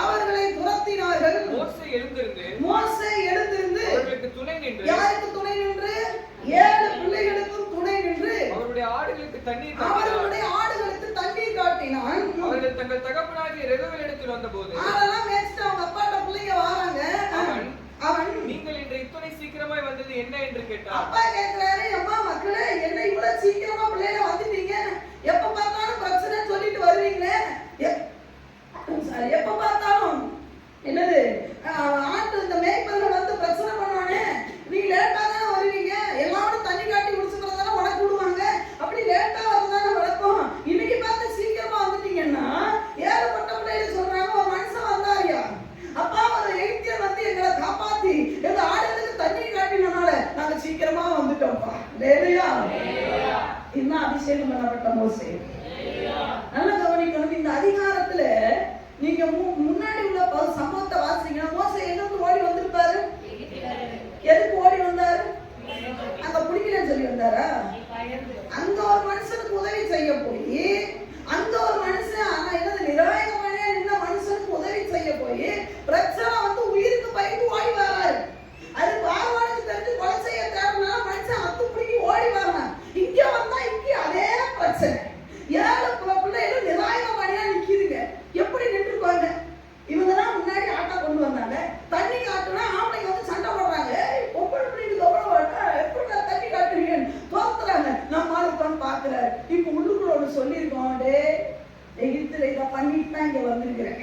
மோசே எழுந்திருந்து அவர்களுக்கு துணை நின்று. யாருக்கு துணை நின்று? 7 பிள்ளைகளுக்கும் துணை நின்று அவருடைய ஆடுகளுக்கு தண்ணீர் காட்டினான். அவர்கள் தங்கள் தகப்பனாகிய ரெகுவேலிடத்தில் வந்தபோது அதெல்லாம் மேய்ச்சிட்டு அவங்க அப்பாட்ட பிள்ளைங்க வராங்க. அவன் நீங்கள் இன்று இத்தனை சீக்கிரமாய் வந்தது என்ன என்று கேட்டார். அப்பா கேட்கிறாரு, அம்மா மக்களே என்ன இவ்வளவு சீக்கிரமா பிள்ளைங்க வந்துட்டீங்க? எப்ப பார்த்தாலும் பிரச்சனை சொல்லிட்டு வருவீங்களே. எப்ப பார்த்தாலும் என்னது ஆட்டு இந்த மேய்ப்பர்கள் வந்து பிரச்சனை பண்ணுவானே, நீங்க லேட்டா தானே வருவீங்க. எல்லாரும் தண்ணி காட்டி முடிச்சுக்கிறதான உனக்கு விடுவாங்க. அப்படி லேட்டா வரதானே வழக்கம். இன்னைக்கு பார்த்து சீக்கிரமா வந்துட்டீங்கன்னா ஏகப்பட்ட பிள்ளைகள் சொல்றாங்க, ஒரு மனுஷன் வந்தாரியா அப்பா ஒரு எய்த்தியர் வந்து எங்களை காப்பாத்தி எங்க ஆடுகளுக்கு தண்ணி காட்டினால நாங்க சீக்கிரமா வந்துட்டோம்ப்பா. பண்ணிட்டு தான் இங்க வந்திருக்கிறேன்,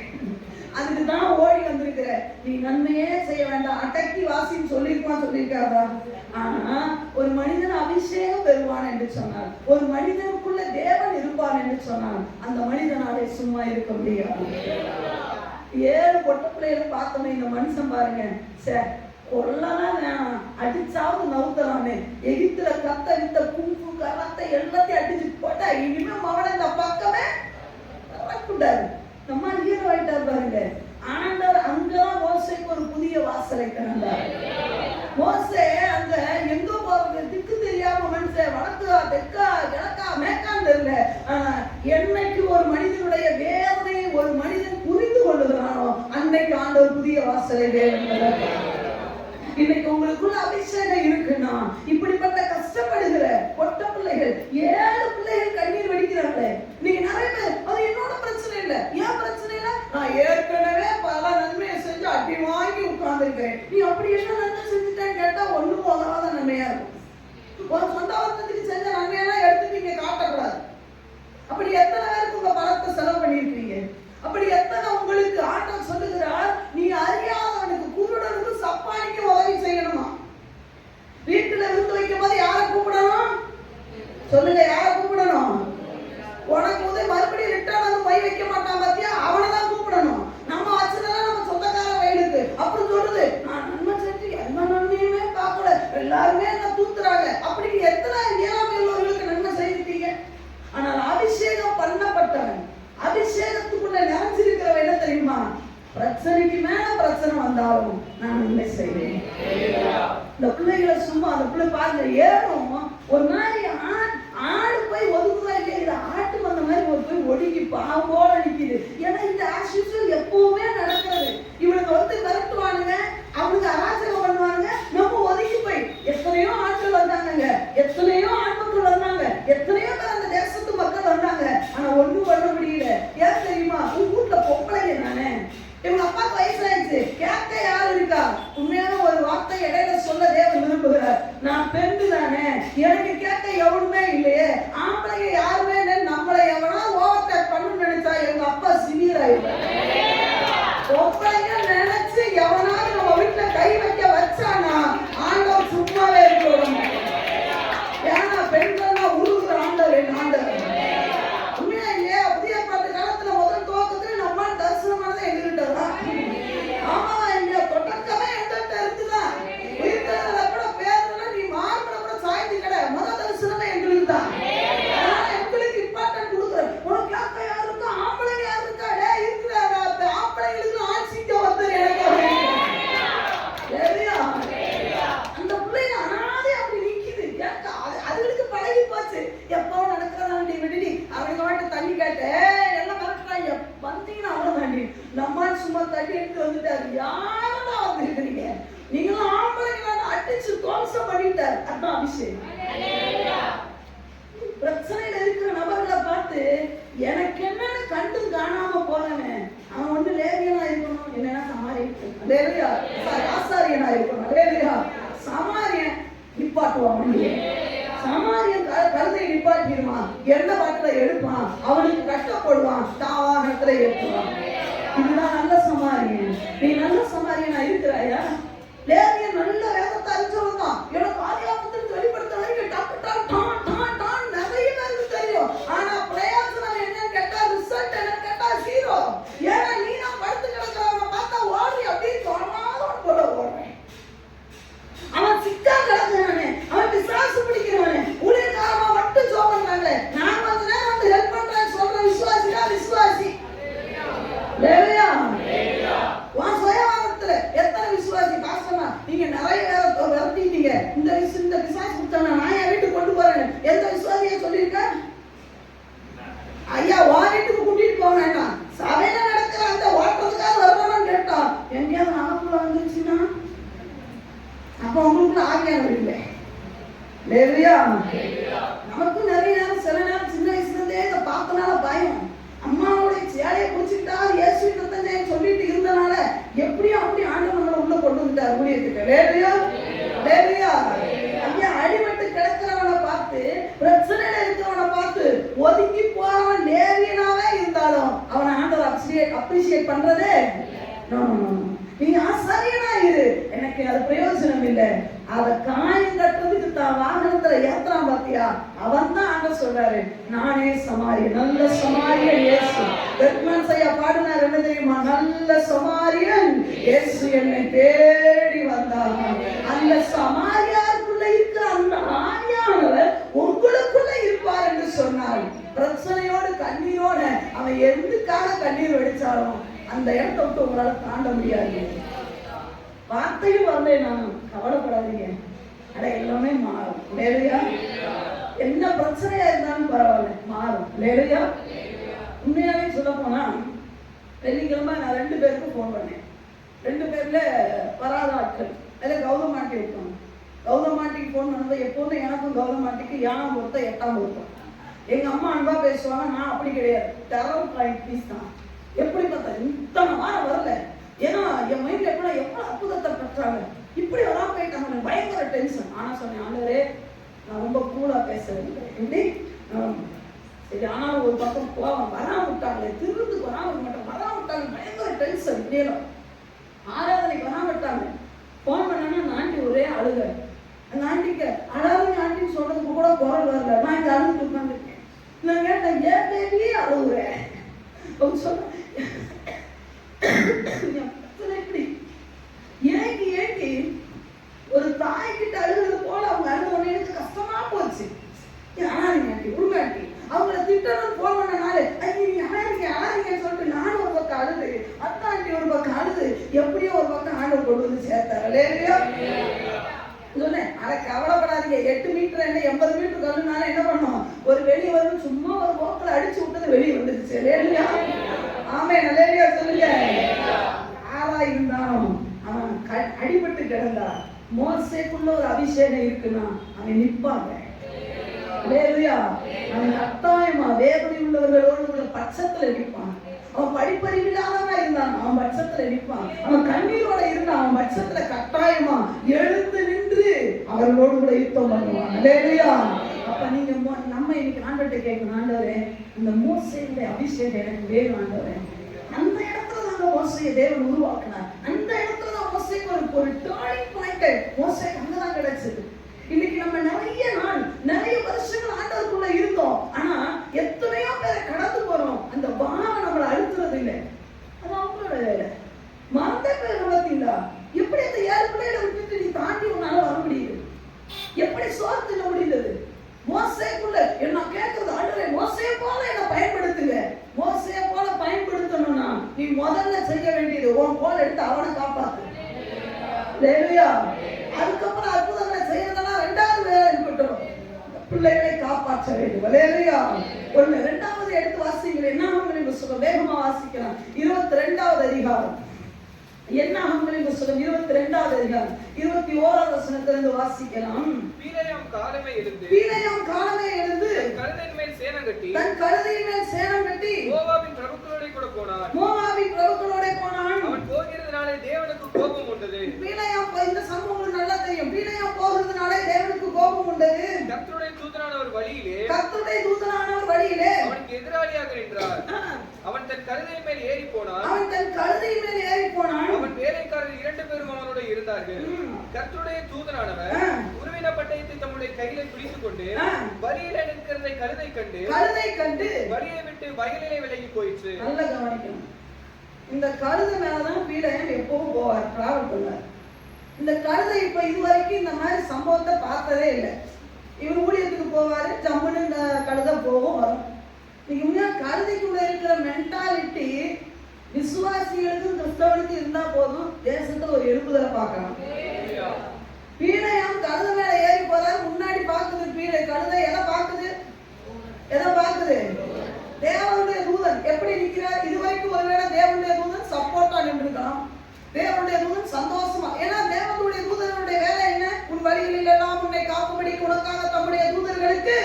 அதுக்கு தான் ஓடி வந்திருக்கிற, நீ நன்மையே செய்ய வேண்டாம், அடக்கி வாசின்னு சொல்லியிருக்காதா? ஆனா ஒரு மனிதன் அபிஷேகம் பெறுவான் என்று சொன்னார், ஒரு மனிதனுக்குள்ள தேவன் இருப்பான் என்று சொன்னார், அந்த மனிதனாலே சும்மா இருக்க முடியாது. 7 பொட்ட பிள்ளைகளும் பார்த்தோன்னே இந்த மனுஷன் பாருங்க, சார் கொல்லலாம் வேணாம், அடிச்சாவது நவுத்தலான்னு எகிப்துல கத்தரித்த கும்பு கரத்தை எல்லாத்தையும் அடிச்சு போட்டா இனிமே மகனை இந்த பக்கமே வரக்கூடாது. நம்ம ஹீரோ ஆயிட்டார் பாருங்க. ஆண்டவர் அங்கதான் மோசேக்கு ஒரு புதிய வாசலை திறந்தார். மோசே அந்த எங்க போறது திக்கு தெரியாம மனுஷன் வடக்கா தெக்கா கிழக்கா மேற்கான்னு தெரியல. என்னைக்கு ஒரு மனிதனுடைய வேதனையை ஒரு மனிதன் புரிந்து கொள்ளுகிறானோ அன்னைக்கு ஆண்டவர் புதிய வாசலை வேணும். இன்னைக்கு உங்களுக்குள்ள அபிஷேகம் இருக்குன்னா, இப்படிப்பட்ட கஷ்டப்படுகிற பொட்ட பிள்ளைகள் 7 பிள்ளைகள் கண்ணீர் வடிக்கிறாங்களே, நீங்க நிறைய பேர் அது என்னோட பிரச்சனை இல்ல, ஏன் பிரச்சனை இல்ல, நான் ஏற்கனவே பல நன்மையை செஞ்சு அடி வாங்கி உட்கார்ந்துருக்கிறேன், நீ அப்படி என்ன நன்மை செஞ்சுட்டேன்னு கேட்டா ஒண்ணும் போகாத நன்மையா இருக்கும். ஒரு சொந்த வந்ததுக்கு செஞ்ச நன்மையெல்லாம் எடுத்து நீங்க காட்டக்கூடாது. அப்படி எத்தனை பேருக்கு உங்க பணத்தை செலவு பண்ணிருக்கீங்க? அப்படி எத்தனை உங்களுக்கு ஆண்டவர் சொல்லுகிறார், நீ அறியாதவனுக்கு குருடனுக்கு சப்பானிக்கு உதவி செய்யணுமா? வீட்டுல விருந்து வைக்கும் போது யாரை கூப்பிடணும் சொல்லுங்க, யாரை கூப்பிடணும்? உனக்கு உதவி மறுபடியும் ரிட்டர்ன் வந்து போய் வைக்க மாட்டான் பாத்தியா, அவனை தான் கூப்பிடணும். நம்ம வச்சதெல்லாம் நம்ம சொந்தக்கார வயலுக்கு அப்படி சொல்லுது, நான் நன்மை செஞ்சு எந்த நன்மையுமே பார்க்கல, எல்லாருமே என்ன தூத்துறாங்க. அப்படி எத்தனை இயலாமை உள்ளவர்களுக்கு நன்மை செய்துட்டீங்க. ஆனால் அபிஷேகம் பண்ணப்பட்டவன், அபிஷேகத்துக்குள்ள நிறைஞ்சிருக்கிறவன் என்ன தெரியுமா, பிரச்சனைக்கு மேல பிரச்சனை வந்தாலும் நான் நன்மை செய்வேன். இந்த பிள்ளைகளை சும்மா அந்த பிள்ளை பாருங்க, ஏறும் ஒரு நாள் ஆடு போய் ஒதுக்குதா இல்லையா, ஆட்டு வந்த மாதிரி ஒரு போய் ஒடுங்கி பாம்போட நிக்குது. ஏன்னா இந்த ஆசிஷன் எப்பவுமே நடக்கிறது. இவனுக்கு வந்து மிரட்டுவானுங்க, அவனுக்கு அராஜகம் பண்ணுவாங்க, நம்ம ஒதுக்கி போய் எத்தனையோ ஆட்கள் வந்தாங்க, எத்தனையோ ஆண்மக்கள் வந்தாங்க, எத்தனையோ பேர் அந்த தேசத்து மக்கள் வந்தாங்க, ஆனா ஒண்ணும் பண்ண முடியல. ஏன் தெரியுமா, உன் வீட்டுல பொம்பளைங்க நானே, இவங்க அப்பாவுக்கு வயசாயிடுச்சு, கேட்க யாரு இருக்கா? உண்மையான ஒரு வார்த்தை இடையில சொல்ல தேவன் விரும்புகிறார், நான் பெண்ணு தானே, எனக்கு கேட்க எவனுமே இல்லையே, ஆம்பளைங்க யாருமே இல்லை, நம்மளை எவனா ஓவர்டேக் பண்ணு நினைச்சா எங்க அப்பா சிவியர் ஆயிடுவார். பொம்பளைங்க நினைச்சு எவனாவது நம்ம வீட்டுல கை வைக்க வச்சானா ஆண்டவர் சும்மாவே இருக்கணும். ஏன்னா பெண்கள் தான் உருகுற ஆண்டவர், என் ஆண்டவர். உண்மையா இல்லையா? புதிய பாட்டு காலத்துல முதல் துவக்கத்துல நம்ம தரிசனமானதை எங்கிட்டதான். ஆமா இல்லையா? தொடக்கமே எங்கிட்ட இருக்குதான். உயிர்த்தல கூட பேருல நீ மார்பல கூட சாய்ந்து கடை முதல் தரிசனமே எங்களுக்கு தான். எங்களுக்கு இம்பார்ட்டன்ட் கொடுக்குறேன். உனக்கு யாக்க யாரு இருக்கா, ஆம்பளைங்க யாரு இருக்கா, டே இருக்கிற ஆம்பளைங்களுக்கு ஆட்சிக்க வந்து எனக்கு அந்த பிள்ளைங்க அனாதே அப்படி நிக்குது. அதுகளுக்கு பழகி போச்சு, எப்போ நடக்கிறதாண்டி விடுடி அவனுக்கு மட்டும் தண்ணி கேட்டு எல்லாம் மிரட்டுறாங்க, வந்தீங்கன்னா அவ்வளவுதாண்டி. நம்ம சும்மா தண்ணி எடுத்து வந்துட்டாரு, யாரெல்லாம் வந்துருக்கிறீங்க நீங்களும் ஆம்பளைங்க அடிச்சு தோசம் பண்ணிட்டாரு. அதான் அபிஷேகம். பிரச்சனையில இருக்கிற நபர்களை பார்த்து எனக்கு என்னன்னு கண்டு காணாம போறவன் அவன் வந்து லேவியனா இருக்கணும், என்னன்னா ஆசாரியனா இருக்கணும். சமாரியன் நிப்பாட்டுவான் வண்டியை, சமாரியன் கழுதை நிப்பாட்டிடுவான், எந்த பாட்டுல எடுப்பான், அவனுக்கு கஷ்டப்படுவான், தாவாகத்துல ஏற்றுவான். இதுதான் நல்ல சமாரியன். நீ நல்ல சமாரியனா இருக்கிறாயா? லேவியன் நல்ல வேதத்தை அறிஞ்சவன் தான். எனக்கு ஆதியாகமத்தில் வெளிப்படுத்த வரைக்கும் டக்கு டான் டான் டான் நிறைய பேருக்கு தெரியும். ஆனா பிரயோஜனம் என்னன்னு கேட்டா, ரிசல்ட் என்னன்னு கேட்டா ஜீரோ. ஏன்னா நீ நான் படுத்து கிடக்கிறவனை பார்த்தா ஓடி அப்படின்னு சொன்னாலும் போல ஓடுறேன். அவன் சிக்கா கிடக்குறானே, அவன் பிசாசு பிடிக்கிறவனே, ஊழியக்காரமா மட்டும் ஜோம் பண்றாங்க. நான் கொஞ்ச நேரம் வந்து ஹெல்ப் பண்றேன் சொல்ற விசுவாசிடா விசுவாசி. லேவியா உன் சுயவாரத்துல எத்தனை விசுவாசி பாஸ்டமா நீங்க நிறைய பேரை விரட்டிட்டீங்க. இந்த விசுவாசி கொடுத்தானா நான் என் வீட்டுக்கு கொண்டு போறேன், எந்த விசுவாசியா சொல்லியிருக்க? ஐயா உன் வீட்டுக்கு கூட்டிட்டு போக வேண்டாம், சபையில நடக்கிற அந்த ஓட்டத்துக்காக வரணும்னு கேட்டான். எங்கேயாவது நமக்குள்ள வந்துருச்சுன்னா அப்ப உங்களுக்குள்ள ஆகியான இல்லை. லேவியா நமக்கும் நிறைய நேரம் சில நேரம் சின்ன வயசுல இருந்தே இதை பார்த்தனால பயம், அம்மாவுடைய சேலையை குடிச்சுக்கிட்டா இயேசு சொல்லிட்டு இருந்தனால எப்படியும் அப்படி ஆண்டவர் நம்மளை உள்ள கொண்டு வந்துட்டார் ஊழியத்துக்கு. லேவியா ஐயா அடிபட்டு கிடக்கிறவனை பார்த்து, பிரச்சனையில இருக்கிறவனை பார்த்து ஒதுங்கி போறவன் லேவியனாவே இருந்தாலும் அவனை ஆண்டவர் சமாரியன் இயேசு. பெர்க்மன்ஸ் ஐயா பாடினார் என்ன தெரியுமா? நல்ல சமாரியன் இயேசு என்னை தேடி வந்தார். அந்த சமாரியாருக்குள்ள இருக்கிற அந்த ஆவியானவர் உங்களுக்குள்ள இருப்பார் என்று சொன்னார். பிரச்சனையோடு கண்ணீரோட அவன் எதுக்காக கண்ணீர் வெடிச்சாலும் அந்த இடத்தை விட்டு உங்களால தாண்ட முடியாது. வார்த்தையும் வரல, நான் கவலைப்படாதீங்க, அட எல்லாமே மாறும். இல்லையா? என்ன பிரச்சனையா இருந்தாலும் பரவாயில்ல, மாறும். இல்லையா? உண்மையாவே சொல்ல போனா வெள்ளிக்கிழமை நான் 2 பேருக்கு போன் பண்ணேன். 2 பேர்ல வராத ஆட்கள். அதில் கௌதமாட்டி இருக்காங்க. கௌதமாட்டிக்கு போன் பண்ணது எப்போதும் எனக்கும் கௌதமாட்டிக்கு 7ஆம் பொருத்தம் 8ஆம் பொருத்தம். எங்க அம்மா அன்பா பேசுவாங்க, நான் அப்படி கிடையாது. டெரர் பாயிண்ட் பீஸ் தான். எப்படி பார்த்தா இத்தனை வாரம் வரல, ஏன்னா என் மைண்ட்ல எவ்வளவு அற்புதத்தை பெற்றாங்க, இப்படி வராம போயிட்டாங்க, பயங்கர டென்ஷன். ஆனா சொன்னேன், ஆண்டவரே நான் ரொம்ப கூலா பேசுறேன் எப்படி சரி. ஆனாலும் ஒரு பக்கம் கோவம், வராம விட்டாங்களே, திருந்துக்கு வராம மாட்டோம், வராம விட்டாங்க, பயங்கர டென்ஷன். இப்படியெல்லாம் ஆராதனைக்கு வராம விட்டாங்க. போன் பண்ணா அந்த ஆண்டி ஒரே அழுக. அந்த ஆண்டிக்கு அழாதுங்க ஆண்டின்னு சொல்றதுக்கு கூட குரல் வரல. நான் இங்க அழுது உட்காந்துருக்கேன். நான் கேட்டேன், ஏன் பேபியே அழுகுறேன்? அவங்க சொன்ன எப்படி ஏங்கி ஒரு தாய்கிட்ட அழுகிறது போல அவங்க அழுது எனக்கு கஷ்டமா போச்சு. அழாதீங்க ஆண்டி, உண்மை ஆண்டி. அவங்கள திட்டணும்னு போன் பண்ணனால ஐயோ நீ அழாதீங்கன்னு சொல்லிட்டு நானும் ஒரு பக்கம் அழுது, அத்தா ஆண்டி ஒரு பக்கம் அழுது, எப்படியோ ஒரு பக்கம் ஆண்டவர் கொண்டு வந்து சேர்த்தாரு. இல்லையா? சொன்னேன், அட கவலைப்படாதீங்க, 8 மீட்டர் என்ன 80 மீட்டர் கல்லுனால என்ன பண்ணோம், ஒரு வெளியே வந்து சும்மா ஒரு போக்கில் அடிச்சு விட்டது வெளியே வந்துருச்சு. இல்லையா? ஆமே. நல்ல சொல்லுங்க. யாரா இருந்தாலும் அவன் அடிபட்டு கிடந்தா, மோசேக்குள்ள ஒரு அபிஷேகம் இருக்குன்னா அவன் நிற்பாங்க. அவன் கட்டாயமா வேதனை உள்ளவர்களோடு உள்ள பட்சத்துல நிற்பான். அவன் படிப்பறிவில்லாதவனா இருந்தான், அவன் பட்சத்துல நிற்பான். அவன் கண்ணீரோட இருந்தான், அவன் பட்சத்துல கட்டாயமா எழுந்து நின்று அவர்களோடு கூட யுத்தம் பண்ணுவான். அல்லேலூயா. அப்ப நீங்க நம்ம இன்னைக்கு ஆண்டவர்கிட்ட கேட்கணும், ஆண்டவரே இந்த மோசேயுடைய அபிஷேகம் எனக்கு வேணும் ஆண்டவரே. அந்த இடத்துல தான் மோசையை தேவன் உருவாக்கினார். அந்த இடத்துல தான் மோசைக்கு ஒரு டர்னிங் பாயிண்ட் மோசைக்கு அங்கதான் கிடைச்சது. இன்னைக்கு நம்ம நிறைய வருஷங்கள் ஆண்டவருக்குள்ள இருந்தோம், ஆனா எத்தனையோ பேரை கடந்து போறோம். அந்த பானம் நம்மளை அழுத்துறது இல்லை, அது அவங்களோட வேலை. மறந்த பேர் பார்த்தீங்களா? எப்படி அந்த 7 பிள்ளைகளை விட்டுட்டு நீ தாண்டி உன்னால வர முடியுது? எப்படி சோர்த்துல முடிந்தது? மோசேக்குள்ள என்ன கேட்கறது, ஆண்டவரே மோசே போல என்ன பயன்படுத்துங்க. மோசே போல பயன்படுத்தணும்னா நீ முதல்ல செய்ய வேண்டியது உன் போல எடுத்து அவனை காப்பாத்து. இல்லையா? அதுக்கப்புறம் அற்புதங்களை செய்யறதெல்லாம் 2வது வேலை இருக்கட்டும், பிள்ளைகளை காப்பாற்ற வேண்டும். இல்லையா? 1 2வது எடுத்து வாசிங்களேன். என்னாகமங்களின் புத்தகம் வேகமா வாசிக்கலாம். 22வது அதிகாரம். என்னாகமங்களின் புத்தகம் 22வது அதிகாரம் 21வது வசனத்திலிருந்து வாசிக்கலாம். பீலேயாம் காலமே எழுந்து கழுதையின் மேல் சேணம் கட்டி மோவாபின் பிரபுக்களோட கூட போனான். அவன் போகிறதுனாலே தேவனுக்கு கோபம் உண்டது. பீலேயாம் இந்த சம்பவம் நல்லா தெரியும். பீலேயாம் போகிறதுனாலே தேவனுக்கு கோபம் உண்டது. கர்த்தருடைய தூதனானவர் வழியிலே அவனுக்கு எதிராளியாக நின்றார். அவன் தன் கழுதையின் மேல் ஏறி போனான். அவன் வேலைக்காரர் 2 பேரும் அவனோட இருந்தார்கள். கர்த்தருடைய தூதனானவர் உருவின பட்டயத்தை தம்முடைய கையில பிடித்துக் கொண்டு வழியில நிற்கிறதை கழுதை கண்டு வழியை விட்டு வயலிலே விலகி போயிற்று. நல்ல கவனிக்கணும். இந்த கழுதை மேலதான் பீலேயாம் எப்பவும் போவார், டிராவல் பண்ணுவார். இந்த கழுதை இப்ப இதுவரைக்கும் இந்த மாதிரி சம்பவத்தை பார்த்ததே இல்லை. இவர் ஊழியத்துக்கு போவாரு, ஜம்முன்னு இந்த கழுதை போகும் வரும். நீங்க கழுதைக்குள்ள இருக்கிற மென்டாலிட்டி விசுவாசிகளுக்கும் கிறிஸ்தவனுக்கு இருந்தா போதும், தேசத்துல ஒரு எழுப்புதலை பார்க்கலாம். பீலேயாம் கழுதை மேல ஏறி போறாரு, முன்னாடி பாக்குது பீலை கழுதை எதை பாக்குது? தேவனுடைய தூதன் எப்படி நிற்கிறார்? இதுவரைக்கும் ஒருவேளை தேவனுடைய தூதன் சப்போர்ட்டா நின்றுக்கலாம், தேவனுடைய தூதன் சந்தோஷமா. ஏன்னா தேவனுடைய தூதனுடைய வேலை என்ன? உன் வழிகளில் எல்லாம் உன்னை காக்கும்படி உனக்காக தம்முடைய தூதர்களுக்கு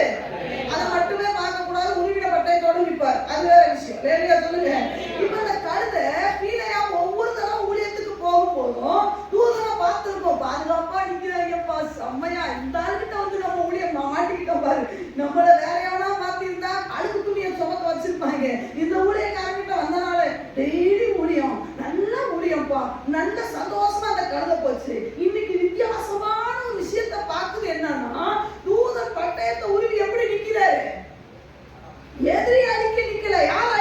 அதை மட்டுமே பார்க்க கூடாது, உருவின பட்டயத்தோடு நிற்பார். அது வேற விஷயம். வேலையா சொல்லுங்க. இப்ப இந்த கழுதை பீலேயாம் ஒவ்வொரு தடவை ஊழியத்துக்கு போகும் போதும் தூதனை பார்த்திருக்கோம், பாதுகாப்பா நிற்கிறாங்கப்பா, செம்மையா இந்த ஆளுகிட்ட வந்து நம்ம ஊழியம் மாட்டிக்கிட்டோம் பாரு. நம்மள வேற எவனா மாத்திருந்தா அழுக்கு துணியை சுமக்க வச்சிருப்பாங்க. இந்த ஊழியக்காரங்கிட்ட வந்தனால டெய்லி ஊழியம், நல்ல ஊழியம்ப்பா, நல்ல சந்தோஷமா அந்த கழுதை போச்சு. இன்னைக்கு வித்தியாசமான ஒரு விஷயத்தை பார்க்குது. என்னன்னா தூதன் பட்டயத்தை உருவி எப்படி நிக்கிறாரு? எதிரி அடிக்க நிக்கல, யார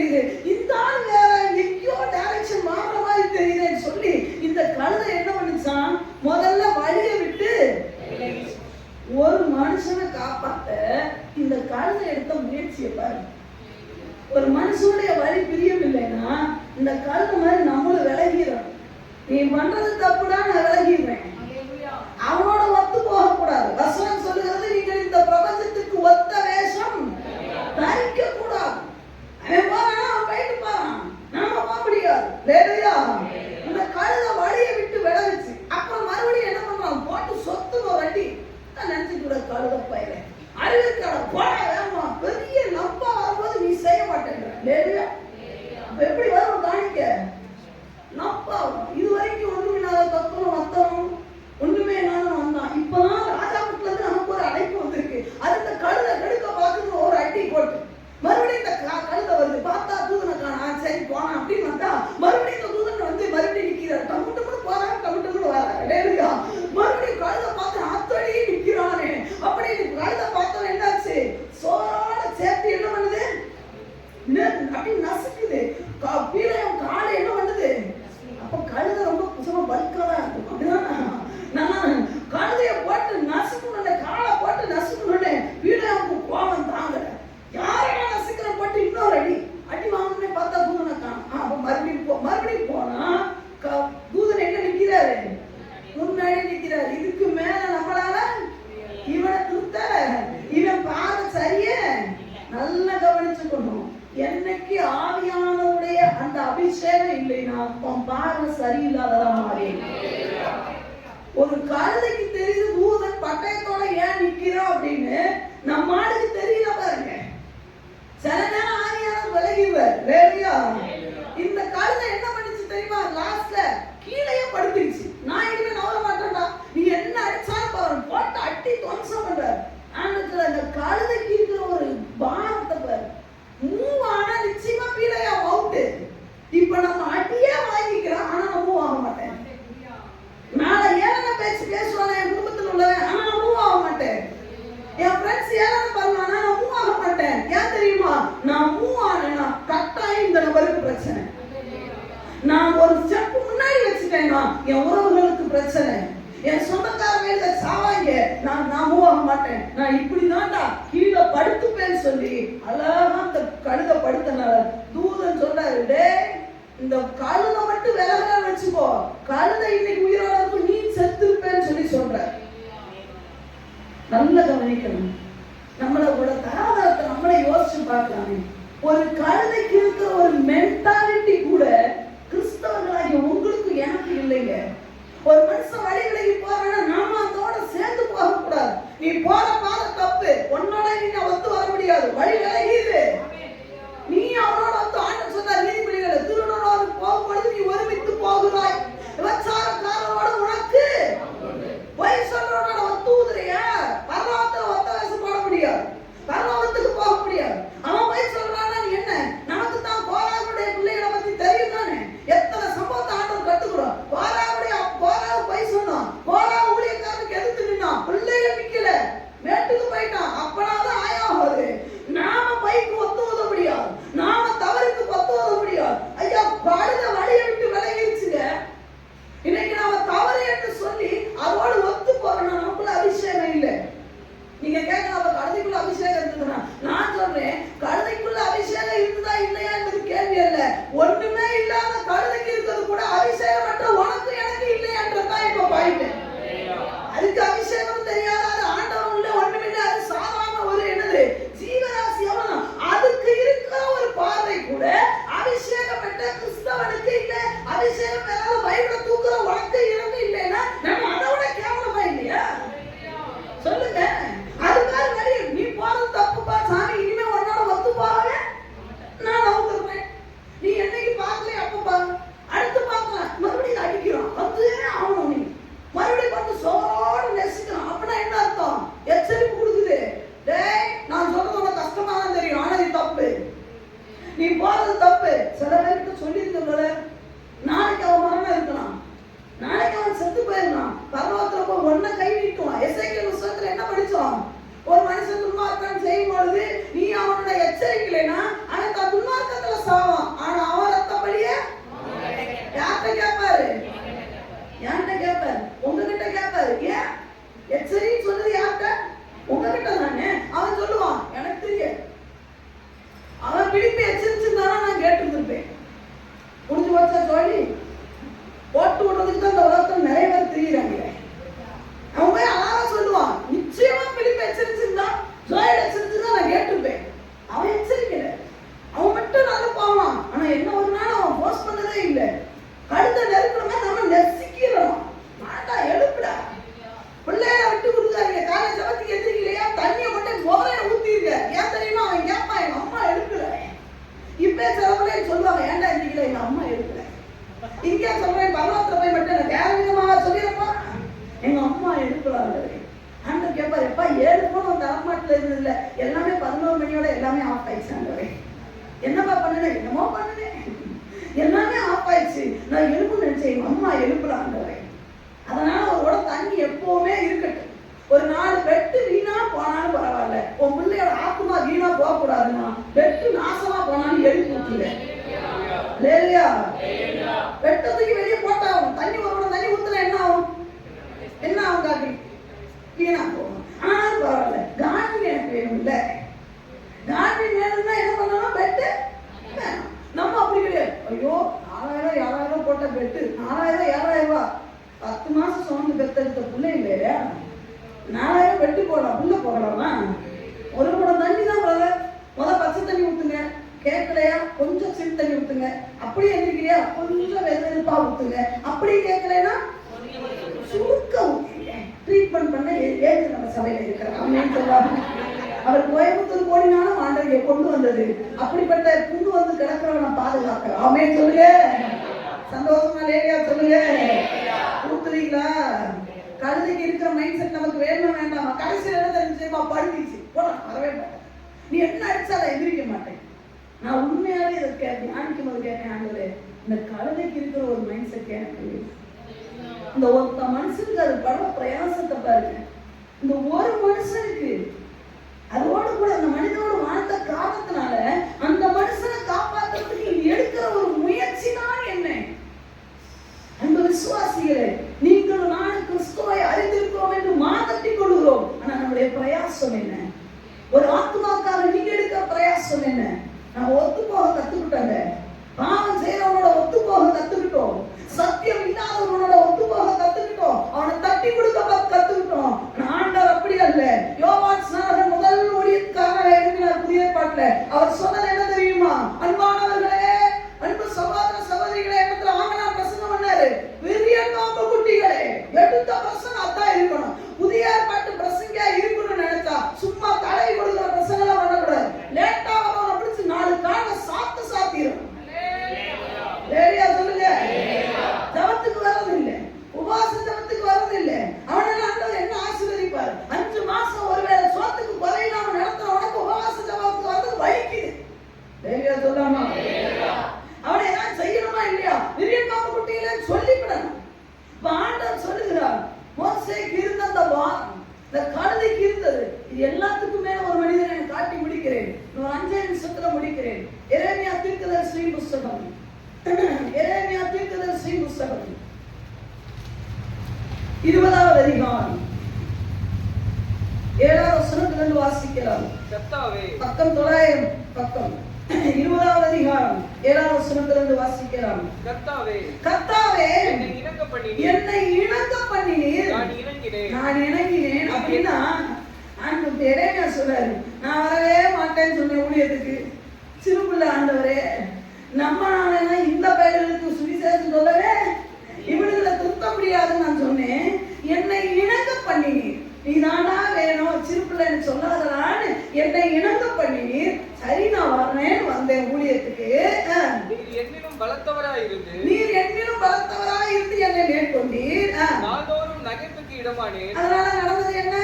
தெரியுது, இந்த ஆள் வேற எங்கேயோ டைரக்ஷன் மாறுற மாதிரி தெரியுதுன்னு சொல்லி இந்த கழுதை என்ன பண்ணுச்சான், முதல்ல வழியை விட்டு ஒரு மனுஷனை காப்பாத்த இந்த கழுதை எடுத்த முயற்சியை பாரு. ஒரு மனுஷனுடைய வழி பிரியம் இல்லைன்னா இந்த கழுதை மாதிரி நம்மளும் விலகிறோம். நீ பண்றது தப்புடா, நான் விலகிடுவேன். அவனோட ஒத்து போகக்கூடாது. வசனம் சொல்லுகிறது, நீங்கள் இந்த பிரபஞ்சத்துக்கு ஒத்த வேஷம் தரிக்க கூடாது. அவன் போறானா, அவன் போயிட்டு போறான், நாம போக முடியாது. லேலையா இந்த கழுதை வழியை விட்டு விலகுச்சு. அப்புறம் மறுபடியும் என்ன பண்றான், போட்டு சொத்து ஒரு அடி. நான் நினைச்சு கூட கழுதை பயிர அறிவிக்கான போட வேணுமா, பெரிய நம்பா வரும்போது நீ செய்ய மாட்டேங்கிற. லேலையா அப்ப எப்படி வரும் காணிக்க நப்பா. இது வரைக்கும் ஒண்ணுமே இல்லாத தத்துவம் மத்தம் ஒண்ணுமே இல்லாத வந்தான். இப்பதான் ராஜா வீட்டுல இருந்து நமக்கு ஒரு அழைப்பு வந்திருக்கு. அது இந்த கழுதை கெடுக்க பார்க்கணும், ஒரு அடி போட்டு மறுபடியும் இந்த கழுதை வருது. பார்த்தா தூதனை காணா, சரி போனா அப்படின்னு வந்தா மறுபடியும் இந்த தூதனை வந்து மறுபடியும் நிக்கிறார். டமுட்டுன்னு போறாரு, டமுட்டுன்னு வராரு. மறுபடியும் கழுதை பார்த்து அத்தடி நிக்கிறானே அப்படின்னு கழுதை பார்த்தவன் என்னாச்சு, சோறான சேர்த்து என்ன பண்ணுது, அப்படின்னு நசுக்குது. பீரையும் காலை என்ன பண்ணுது. அப்ப கழுதை ரொம்ப புசமா பல்காதான் இருக்கும். அப்படிதான் நான் கழுதைய போட்டு நசுக்கணும்னு, காலை போட்டு நசுக்கணும்னு பீரையாவுக்கு கோபம் தாங்கல. யாரையும் நசுக்கிற போட்டு இன்னொரு அடி அடி வாங்கணும்னே பார்த்தா தூதனை காணும். அப்ப மறுபடியும் போனா தூதன் எங்க நிக்கிறாரு, முன்னாடி நிக்கிறாரு. இதுக்கு மேல நம்மளால இவனை திருத்த, இவன் பாத சரியே நல்லா கவனிச்சுக்கணும். என்னைக்கு ஆவியானவருடைய அந்த அபிஷேகம் இல்லைன்னா பார்வை சரியில்லாததா மாறி. ஒரு கழுதைக்கு தெரியுது தூதன் பட்டயத்தோட ஏன் நிக்கிறோம் அப்படின்னு, நம்ம ஆளுக்கு தெரியல பாருங்க. சில நேரம் ஆவியானவர் விலகிடுவார். வேலையா இந்த கழுதை என்ன பண்ணிச்சு தெரியுமா, லாஸ்ட்ல கீழே படுத்துருச்சு. நான் இனிமே நவர மாட்டேன்டா, நீ என்ன அடிச்சாலும் பாரு, போட்டு அட்டி துவம்சம் பண்றாரு. அந்த கழுதைக்கு இருக்கிற ஒரு பாரத்தை பாரு, மூவ் ஆனா நிச்சயமா பீலையா அவுட். இப்ப நம்ம அடியே வாங்கிக்கிறோம், ஆனா நான் மூவ் ஆக மாட்டேன். நாளை ஏழன பேச்சு பேசுவானே என் குடும்பத்தில் உள்ளவன், ஆனா நான் மூவ் ஆக மாட்டேன். என் ஃப்ரெண்ட்ஸ் ஏழன பண்ணுவானா, நான் மூவ் ஆக மாட்டேன். ஏன் தெரியுமா, நான் மூவ் ஆனேன்னா கட்டாயம் இந்த நபருக்கு பிரச்சனை. நான் ஒரு ஸ்டெப் முன்னாடி வச்சுட்டேன்னா என் உறவுகளுக்கு பிரச்சனை, என் சொந்தக்காரங்க சாவாங்க. நான் மூவ் ஆக மாட்டேன். நான் இப்படிதான்டா கீழே படுத்துப்பேன்னு சொல்லி அழகா அந்த கழுதை படுத்தனால தூதன் சொல்றாரு, டே இந்த கழுதை மட்டும் விலகல வச்சுக்கோ, கழுதை இன்னைக்கு உயிரோட இருக்கும், நீ செத்துருப்பேன்னு சொல்லி சொல்ற. நல்ல கவனிக்கணும். நம்மளோட தராதரத்தை நம்மளை யோசிச்சு பார்க்கலாமே. ஒரு கழுதைக்கு இருக்கிற ஒரு மென்டாலிட்டி கூட கிறிஸ்தவர்களாகிய உங்களுக்கு எனக்கு இல்லைங்க. ஒரு மனுஷன் வழி விலகி போறான்னா நாம அதோட சேர்ந்து போக கூடாது. நீ போற பாத தப்பு, உன்னோட நீ ஒத்து வர முடியாது. வழி விலகிது, நீ அவனோட ஒத்து. ஆண்டு சொன்ன நீதிபதிகளை திருநோடு போகும்பொழுது நீ ஒருமித்து போகிறாய், விபச்சாரக்காரனோட உனக்கு பொய் சொல்றவனோட ஒத்து ஊதுறியா, பரலோகத்துல ஒத்த வயசு போட முடியாது, பரலோகத்துக்கு போக முடியாது. அவன் பொய் சொல்றான்னா நீ என்ன, நமக்கு தான் போராளுடைய பிள்ளைகளை பத்தி தெரியும் தானே. எத்தனை சம்பவத்தை ஆண்டவர் கத்துக்கிறோம். போராவு பொய் சொன்னான், போராவு ஊழியக்காரனுக்கு எதிர்த்து நின்னான், பிள்ளைகள் நிக்கல, மேட்டுக்கு போயிட்டான். அப்பனாதான் ஆயம் வருது. நாம பைக்கு ஒத்து ஊத முடியாது, நாம தவறுக்கு ஒத்து ஊத முடியாது. ஐயா கழுத வழியை விட்டு விலகிடுச்சுங்க. இன்னைக்கு நாம தவறு என்று சொல்லி அதோடு ஒத்து போறோம். நமக்குள்ள அபிஷேகம் இல்லை. நீங்க கேட்கலாம், அப்ப கழுதைக்குள்ள அபிஷேகம் இருக்குதுன்னா, நான் சொல்றேன் கழுதைக்குள்ள அபிஷேகம் இருக்குதா இல்லையா என்பது கேள்வி அல்ல. ஒண்ணுமே இல்லாத கழுதைக்கு இருக்கிறது கூட அபிஷேகம் மற்ற உனக்கு எனக்கு இல்லையான்றதான் இப்ப பாயிண்ட். அதுக்கு அபிஷேகம் தெரியாத, அது ஆண்டவன் உள்ள ஒண்ணுமில்லை, அது சாதாரண ஒரு என்னது ஜீவராசி. அவ்வளவுதான். அதுக்கு இருக்கிற ஒரு பார்வை கூட அபிஷேகம் பெற்ற கிறிஸ்தவனுக்கு இல்லை. அபிஷேகம் மேல பைபிளை தூக்குற உனக்கு எனக்கு இல்லைன்னா நம்ம அதோட கேவலமா இல்லையா சொல்லுங்க. அதுக்காக வழி நீ போறது தப்புப்பா சாமி, இனிமே உன்னோட ஒத்து போகவே நான் அவுக்குறேன். நீ என்னைக்கு பார்க்கல அப்ப பாரு, அடுத்து பார்க்கலாம், மறுபடியும் அடிக்கிறோம், வந்து ஆகணும். நீ மறுபடியும் பார்த்து சோடு நெசிக்கிறோம். அப்படின்னா என்ன அர்த்தம், எச்சரிப்பு கொடுக்குது. டேய் நான் சொல்றது உனக்கு கஷ்டமா தான் தெரியும், ஆனா இது தப்பு, நீ போறது தப்பு. சில பேருக்கு சொல்லி இருந்தோம்ல, நாளைக்கு அவன் மரணம் இருக்கலாம், நாளைக்கு அவன் செத்து போயிருந்தான், பரலோகத்துல போய் ஒன்ன கை நீட்டுவான். எசேக்கியேல் புத்தகத்துல என்ன படிச்சோம், ஒரு மனுஷன் துன்மார்க்கம் செய்யும் பொழுது நீ அவனோட எச்சரிக்கலைன்னா அவன் தான் துன்மார்க்கத்துல சாவான். இல்லை, எங்க அம்மா எடுக்கல. இங்கே சொல்றேன், பரலோகத்துல போய் மட்டும் எனக்கு வேற விதமாக சொல்லியிருப்பா, எங்க அம்மா எடுக்கலாங்க. ஆண்டவர் கேட்பாரு, எப்பா 7 போன் ஒரு தரமாட்டில் இருந்தது இல்லை, எல்லாமே 11 மணியோட எல்லாமே ஆஃப் ஆயிடுச்சு. ஆண்டவரே என்னப்பா பண்ணுனேன், என்னமோ பண்ணுனேன், எல்லாமே ஆஃப் ஆயிடுச்சு. நான் எழுப்பு நினைச்சேன், எங்க அம்மா எழுப்பலாம். ஆண்டவரே அதனால ஒரு தண்ணி எப்பவுமே இருக்கட்டும். ஒரு 4 பெட்டு வீணா போனாலும் பரவாயில்ல, உன் பிள்ளையோட ஆத்மா வீணா போக கூடாதுன்னா பெட்டு நாசமா போனாலும் எழுப்பி ஊற்றுங்க. இல்லையா? வெட்டத்துக்கு வெளியே போட்டாகும். தண்ணி ஒரு தண்ணி ஊத்துனா என்ன ஆகும்? என்ன ஆகும்? காட்டி வீணா போகும். ஆனாலும் பரவாயில்ல, கார்டன் எனக்கு வேணும். இல்ல கார்டன் வேணும்னா என்ன பண்ணணும்? பெட்டு வேணும். நம்ம அப்படி கிடையாது. ஐயோ 4000 7000 போட்ட பெட்டு, 4000 7000 ரூபாய், 10 மாசம் சுமந்து பெத்தெடுத்த பிள்ளை இல்லையா? 4000 பெட்டு போடலாம், புள்ள போடலாமா? ஒரு குடம் தண்ணி தான் பிரதர். பச்சை தண்ணி ஊத்துங்க, கேட்கலையா கொஞ்சம் சிறு தண்ணி ஊத்துங்க. அப்படியே எந்திரிக்கிறியா கொஞ்சம் வெதுப்பா ஊத்துங்க. அப்படியே கேட்கலைன்னா சுருக்க ஊத்துங்க. ட்ரீட்மெண்ட் பண்ண ஏஜ் நம்ம சபையில இருக்கிறாங்க சொல்லாம. அவர் கோயம்புத்தூர் போடினாலும் ஆண்டவரை கொண்டு வந்தது. அப்படிப்பட்ட புண்ணு வந்து கிடக்கிறவனை பாதுகாக்க. ஆமே சொல்லுங்க. சந்தோஷமா லேடியா சொல்லுங்க. ஊத்துறீங்களா? கழுதைக்கு இருக்கிற மைண்ட் செட் நமக்கு வேணும் வேண்டாமா? கடைசியில் என்ன தெரிஞ்சுமா? படுத்திச்சு போட வரவே மாட்டேன். நீ என்ன அடிச்சாலும் எதிரிக்க மாட்டேன். நான் உண்மையாவே இதை தியானிக்கும் போது கேட்டேன், ஆண்டவரே இந்த கழுதைக்கு இருக்கிற ஒரு மைண்ட் செட் எனக்கு, இந்த ஒருத்த மனுஷனுக்கு அது படுற பிரயாசத்தை பாருங்க. இந்த ஒரு மனுஷனுக்கு அதோடு கூட அந்த மனிதனோடு வாழ்ந்த காரணத்தினால அந்த மனுஷனை காப்பாற்றுறதுக்கு எடுக்கிற ஒரு முயற்சி தான் என்ன? அந்த விசுவாசிகளே, நீங்கள் நானும் கிறிஸ்துவை அறிந்திருக்கிறோம் என்று மாதட்டி கொள்கிறோம். ஆனா நம்முடைய பிரயாசம் என்ன? ஒரு ஆத்மாக்காக நீங்க எடுக்கிற பிரயாசம் என்ன? நான் ஒத்து போக கத்துக்கிட்டோங்க. பாவம் செய்யறவனோட ஒத்து போக கத்துக்கிட்டோம். சத்தியம் இல்லாதவனோட ஒத்து போக கத்துக்கிட்டோம். அவனை தட்டி கொடுக்க கத்துக்கிட்டோம். ஆண்டவர் அப்படி அல்ல. யோவான் ஸ்நானகன் முதல் ஊழியக்காரராக எழுதினார் புதிய ஏற்பாட்டுல. அவர் சொன்னது என்ன தெரியுமா? அன்பானவர்களே, அன்பு சகோதர சகோதரிகளே, இடத்துல ஆங்கனார் பிரசங்கம் பண்ணாரு. விரியன் நோம்பு குட்டிகளே, எடுத்த பிரசங்கம் அதான் இருக்கணும். புதிய ஏற்பாட்டு பிரசங்க இருக்கணும்னு நினைச்சா சும்மா தடவி கொடுக்கிற பிரசங்கம் பண்ணக்கூடாது. லேட்டா வரவனை பிடிச்சு 4 கால சாத்திரும். லேடியா சொல்லுங்க. ஜபத்துக்கு வர்றது இல்லை, உபவாச ஜபத்துக்கு வர்றது இல்லை. அவனெல்லாம் ஆண்டவர் என்ன ஆசீர்வதிப்பார்? 5 மாசம் ஒருவேளை சோத்துக்கு குறையில்லாம நடத்துற உனக்கு உபவாச ஜபத்துக்கு வர்றது வலிக்குது. லேடியா சொல்லாமா? அவனை ஏதாவது செய்யணுமா இல்லையா? விரியன் நோம்பு குட்டிகளே சொல்லிவிடணும். ஆண்டவர் சொல்லுகிறார், மோசேக்கு இருந்த அந்த வாரம், இந்த கழுதைக்கு இருந்தது. இது எல்லாத்துக்கும் மேல ஒரு மனிதனை காட்டி முடிக்கிறேன். 5 நிமிஷத்துல முடிக்கிறேன். எரேமியா தீர்க்கதரிசி புஸ்தகம், எரேமியா தீர்க்கதரிசி புஸ்தகம் 20வது அதிகாரம் 7வது வசனத்திலிருந்து வாசிக்கலாம். பக்கம் 900 பக்கம் 20வது அதிகாரம் 7வது வசனத்திலிருந்து வாசிக்கலாம். கர்த்தாவே என்னை இணங்க பண்ணினீர், நான் இணங்கினேன். அப்படின்னா ஆண்டவர் எரேமியா சொல்றாரு, நான் வரவே மாட்டேன்னு சொன்னேன் ஊழியத்துக்கு. சிறுபிள்ளை ஆண்டவரே, நம்ம இந்த பயிர்களுக்கு சுவிசேஷம் சொல்லவே இவனுங்களை திருத்த முடியாதுன்னு நான் சொன்னேன். என்னை இணங்க பண்ணினீர், நீ தானா வேணும், சிறுபிள்ளை சொல்லாதலான்னு என்னை இணங்க பண்ணினீர். சரி, நான் வரேன் வந்தேன் ஊழியத்துக்கு. நீர் என்னிலும் பலத்தவராய் இருந்து என்னை மேற்கொண்டீர். நகைப்புக்கு இடமானேன். அதனால நடந்தது என்ன?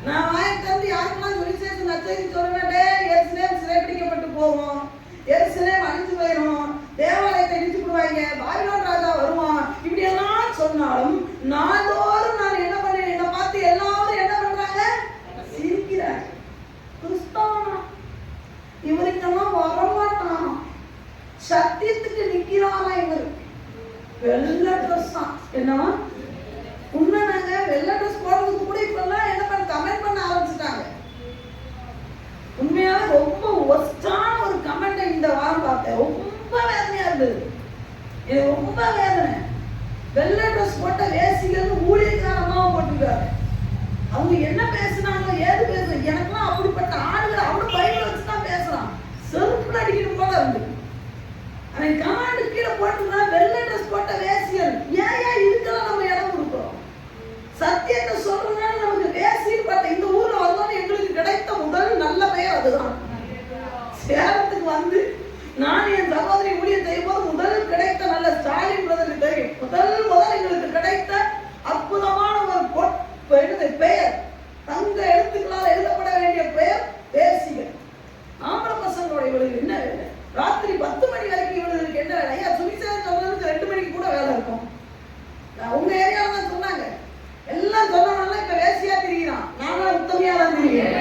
நான் வாய்க்கு தந்து யாருக்கெல்லாம் சுவிசேஷம் நச்சரித்து சொல்லுவேன், எருசலேம் சிறைப்பிடிக்கப்பட்டு போவோம், எருசலேம் அழிஞ்சு போயிடும், தேவாலயத்தை இடிச்சு விடுவாங்க, பாபிலோன் ராஜா வருவான், இப்படி எல்லாம் சொன்னாலும் நாள்தோறும் நான் என்ன பண்ணேன்? என்னை பார்த்து எல்லாரும் என்ன பண்றாங்க? சிரிக்கிறாங்க. கிறிஸ்தவனா இவருக்கெல்லாம் வரமாட்டான், சத்தியத்துக்கு நிக்கிறானா இவர். வெள்ளை ட்ரெஸ் தான் என்னவா உண்மைனாங்க. வெள்ளை ட்ரெஸ் போடுறதுக்கு கூட இப்பெல்லாம் என்ன பண்ண கமெண்ட் பண்ண ஆரம்பிச்சுட்டாங்க. உண்மையாக ரொம்ப ஒஸ்டான ஒரு கமெண்ட் இந்த வாரம் பார்த்தேன். ரொம்ப வேதனையா இருந்தது. இது ரொம்ப வேதனை. வெள்ளை ட்ரெஸ் போட்ட வேசிகள் ஊழியக்காரமாக போட்டுருக்காரு. அவங்க என்ன பேசுனாங்க, ஏது பேசுறாங்க? எனக்குலாம் அப்படிப்பட்ட ஆளுகள் அவனும் பைபிள் வச்சுதான் பேசுறான். செருப்புல அடிக்கணும் போல இருந்து. அவன் கமாண்டு கீழே போட்டுருக்கான், வெள்ளை ட்ரெஸ் போட்ட வேசிகள். ஏன் இதுக்கெல்லாம் நம்ம இடம் கொடுக்குறோம்? சத்தியத்தை சொல்றதுனால நமக்கு வேசின்னு பட்ட இந்த ஊர்ல வந்தோன்னு எங்களுக்கு கிடைத்த முதல் நல்ல பெயர் அதுதான். சேலத்துக்கு வந்து நான் என் சகோதரி ஊழியம் செய்யும் முதல் எங்களுக்கு கிடைத்த அற்புதமான ஒரு பெயர், தங்க எழுத்துக்களால் எழுதப்பட வேண்டிய பெயர் தேசிகர். ஆம்பளை பசங்களோட இவளுக்கு என்ன வேலை? ராத்திரி 10 மணி வரைக்கும் இவளுக்கு என்ன வேலை? ஐயா சுவிசேஷம் சொல்றதுக்கு 2 மணிக்கு கூட வேலை இருக்கும். உங்க ஏரியால தான் சொன்னாங்க. எல்லாம் சொன்னவங்க இப்ப வேசியா திரிகிறான். நானும் உத்தமையா தான் திரிகிறேன்.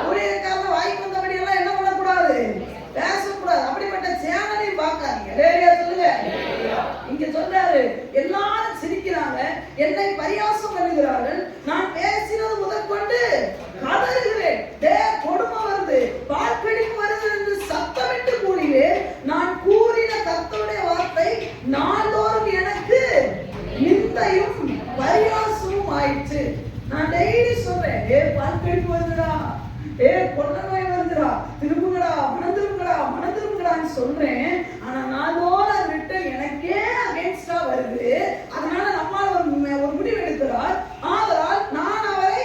ஊழியக்காரன் வாய்க்கு வந்தபடி எல்லாம் என்ன பண்ணக்கூடாது, பேசக்கூடாது. அப்படிப்பட்ட சேனலையும் பார்க்காதீங்க. லேடியா சொல்லுங்க. இங்க சொல்றாரு, எல்லாரும் சிரிக்கிறாங்க, என்னை பரியாசம் பண்ணுகிறார்கள், நான் பேசினது முதற்கொண்டு கதறுகிறேன், கொடுமை வருது, பால்கடிப்பு வருது என்று சத்தமிட்டு கூறியே நான் கூறின கர்த்தருடைய வார்த்தை நாள்தோறும் எனக்கு நிந்தையும் பரியாசமும் ஆயிடுச்சு. நான் டெய்லி சொல்றேன், பால்கடிப்பு வருதுடா, கொள்ள நோய் வருதுடா, திரும்புங்கடா, மனதிரும்புங்கடான்னு சொல்றேன். ஆனா நாள்தோறும் அது ரிட்டன் எனக்கே அகைன்ஸ்டா வருது. அதனால நம்மால் ஒரு முடிவு எடுக்கிறார். ஆதலால் நான் அவரை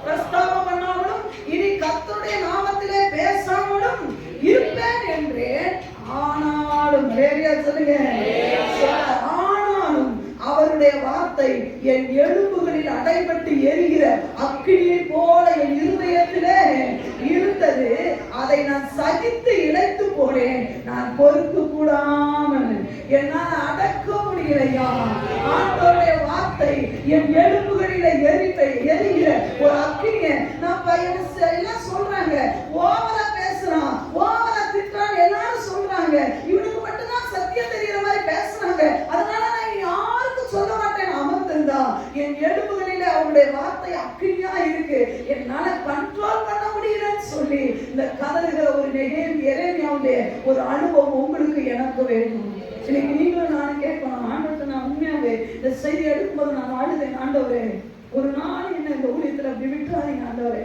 பிரஸ்தாபம் பண்ணாமலும் இனி கர்த்தருடைய நாமத்திலே பேசாமலும் இருப்பேன் என்றேன். ஆனாலும் சொல்லுங்க, ஆனாலும் அவருடைய வார்த்தை என் எலும்புகளில் அடைபட்டு எரிகிற அக்கினியை போல என் இருதயத்திலே இருந்தது. அதை நான் சகித்து இழைத்து போனேன். நான் பொறுத்து கூடாமல் என்னால் அடக்க முடியலையா. ஆண்டவருடைய வார்த்தை என் எலும்புகளிலே எரிகிற ஒரு அக்கினியை நான் எல்லாம் சொல்றாங்க. ஓவரா பேசுறான், ஓவரா திட்டான் எல்லாரும் சொல்றாங்க. இவனுக்கு மட்டும்தான் சத்தியம் தெரிகிற மாதிரி பேசுறாங்க. அதனால நான் யாருக்கும் சொல்ல மாட்டேன். அமர்ந்திருந்தா என் எலும்புகளிலே அவருடைய வார்த்தை அக்கினியா இருக்கு, என்னால கண்ட்ரோல் பண்ண முடியலன்னு சொல்லி இந்த கதறுகிற ஒரு எரேமியாவுடைய ஒரு அனுபவம் உங்களுக்கு எனக்கு வேணும். இன்னைக்கு நீங்களும் நான் கேட்கணும், ஆண்டவர்கிட்ட நான் உண்மையாவே இந்த செய்தி எடுக்கும்போது நான் அழுதேன், ஆண்டவரே ஒரு நாள் என்ன இந்த ஊழியத்துல அப்படி விட்டுறாதீங்க ஆண்டவரே,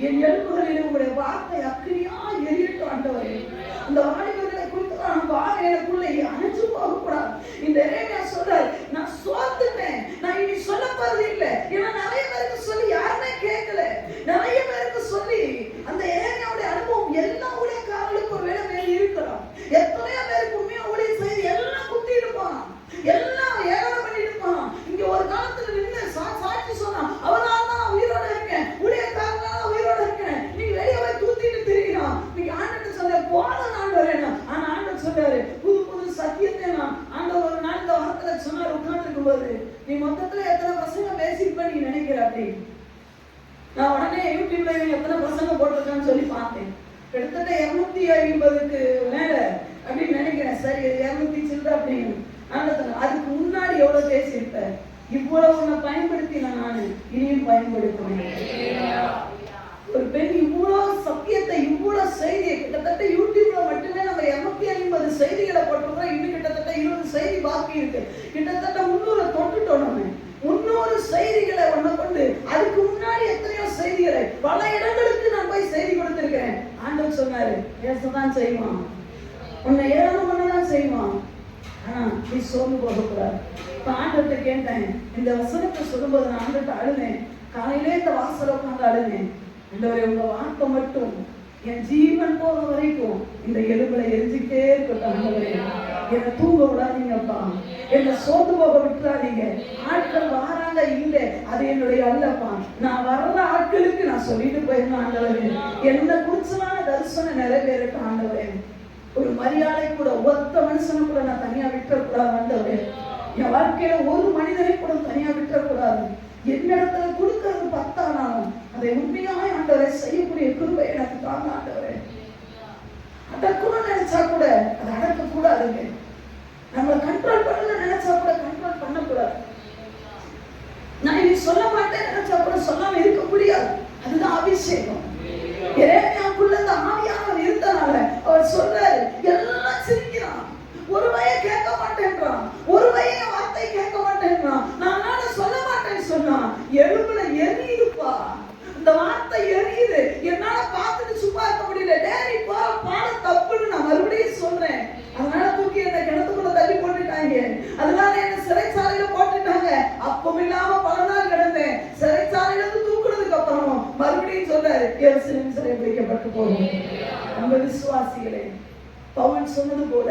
என் எலும்புகளிலே உங்களுடைய வார்த்தை அக்கினியா எரியட்டும் ஆண்டவரே. அந்த வாலிபர்களை குறித்து நான் எனக்குள்ள அணைச்சு போகக்கூடாது. இந்த எரேமியா சொல்றாரு, நான் சோர்ந்துட்டேன், நான் இனி சொல்ல போறது இல்லை. ஏன்னா நிறைய பேருக்கு சொல்லி யாருமே கேட்கல, நிறைய பேருக்கு சொல்லி அந்த எரேமியாவுடைய அனுபவம் எல்லா ஊழியக்காரர்களுக்கும் ஒரு வேலை மேலே இருக்கலாம். எத்தனையோ பேருக்கு உண்மையா ஊழியம் செய்து எல்லாம் குத்தி இருப்பான், எல்லாம் ஏகனம் பண்ணி இருப்பான். இங்க ஒரு காலத்துல நின்று சாட்சி சொன்னான், அவரால் தான் உயிரோட இருக்கேன், ஊழியக்காரனால உயிரோட இருக்கேன். நீங்க வெளியே போய் தூத்திட்டு திரிகிறான். நீங்க ஆண்டவர்கிட்ட சொல்ல போதும் ஆண்டவரே. ஆனா ஆண்டவர் சொல்றாரு, புது சத்தியத்தை நான் ஆண்டவர் ஒரு நாள் இந்த வார்த்தையில சொன்னார். உட்கார்ந்து இருக்கும் போது நீ மொத்தத்துல எத்தனை பசங்க பேசிருப்ப நீ நினைக்கிற அப்படி. நான் உடனே யூடியூப்ல எத்தனை பசங்க போட்டிருக்கான்னு சொல்லி பார்த்தேன். கிட்டத்தட்ட 250க்கு மேல அப்படின்னு நினைக்கிறேன். சரி 200 சில்லற அப்படின்னு. அதுக்கு முன்னாடி எவ்வளவு பேசியிருப்ப. இவ்வளவு உன்னை பயன்படுத்தின நானு இனியும் பயன்படுத்துவேன். ஒரு பெண் இவ்வளவு சத்தியத்தை, இவ்வளவு செய்தியை கிட்டத்தட்ட யூடியூப்ல மட்டுமே நம்ம 250 செய்திகளை போட்டிருக்கோம். இன்னும் கிட்டத்தட்ட 20 செய்தி பாக்கி இருக்கு. கிட்டத்தட்ட 300 தொட்டுட்டோம். நம்ம 300 செய்திகளை ஒண்ணு கொண்டு அதுக்கு முன்னாடி எத்தனையோ செய்திகளை பல இடங்களுக்கு நான் போய் செய்தி கொடுத்திருக்கிறேன். ஆண்டவர் சொன்னாரு, பேசதான் செய்வான், உன்னை ஏளனம் பண்ணதான் செய்வான், ஆனா நீ சோர்ந்து போகக்கூடாது. இப்ப ஆண்டவர்கிட்ட கேட்டேன், இந்த வசனத்தை சொல்லும்போது நான் ஆண்டவர்கிட்ட அழுதேன். காலையிலே இந்த வாசல உட்காந்து அழுதேன். ஆண்டவரே உங்க வார்த்தை மட்டும் என் ஜீவன் போற வரைக்கும் இந்த எலும்புல எரிஞ்சுக்கிட்டே இருக்கட்டும். ஆண்டவரே என்னை தூங்க விடாதீங்கப்பா, என்னை சோர்ந்து போக விட்டுறாதீங்க. ஆட்கள் வாராங்க இல்லை, அது என்னுடைய அல்லப்பா. நான் வர்ற ஆட்களுக்கு நான் சொல்லிட்டு போயிருந்தேன், ஆண்டவரே என்னை குறிச்சமான தரிசனம் நிறைவேறட்டும். ஆண்டவரே ஒரு மரியாதை கூட, ஒத்த மனுஷனை கூட நான் தனியா விட்டுறக்கூடாது. ஆண்டவரே என் வாழ்க்கையில ஒரு மனிதனை கூட தனியா விட்டுறக்கூடாது. என்னிடத்துல கொடுக்கறது 10 ஆனாலும் அதை உண்மையாய் ஆண்டவரை செய்யக்கூடிய கிருபை எனக்கு தாங்க ஆண்டவரே. அடக்கணும்னு நினைச்சா கூட அதை அடக்க கூடாதுங்க. நம்மளை கண்ட்ரோல் பண்ணணும்னு நினைச்சா கூட கண்ட்ரோல் பண்ணக்கூடாது. நான் இனி சொல்ல மாட்டேன் நினைச்சா கூட சொல்லாம இருக்க முடியாது. அதுதான் அபிஷேகம். எரேமியாவுக்குள்ள அந்த ஆவியானவர் இருந்தனால அவர் சொல்றாரு, எல்லாம் சிரிக்கிறான், ஒரு வய கேட்க மாட்டேன்றான், ஒரு வய வார்த்தை கேட்க மாட்டேன்றான், நான் சொல்ல மாட்டேன்னு சொன்னான். எலும்புல எரியுதுப்பா, இந்த வார்த்தை எரியுது. என்னால பார்த்துட்டு சும்மா இருக்க முடியல. டேரி பாட தப்புன்னு நான் மறுபடியும் சொல்றேன். அதனால தூக்கி என்ன கிணத்துக்குள்ள தள்ளி போட்டுட்டாங்க. அதனால என்ன சிறைச்சாலையில போட்டுட்டாங்க. அப்பவும் இல்லாம பல நாள் கிடந்தேன். சிறைச்சாலையில இருந்து தூக்குனதுக்கு அப்புறம் மறுபடியும் சொல்றாரு, எருசலேம் சிறை பிடிக்கப்பட்டு போகும். நம்ம விசுவாசிகளே, பவுல் சொன்னது போல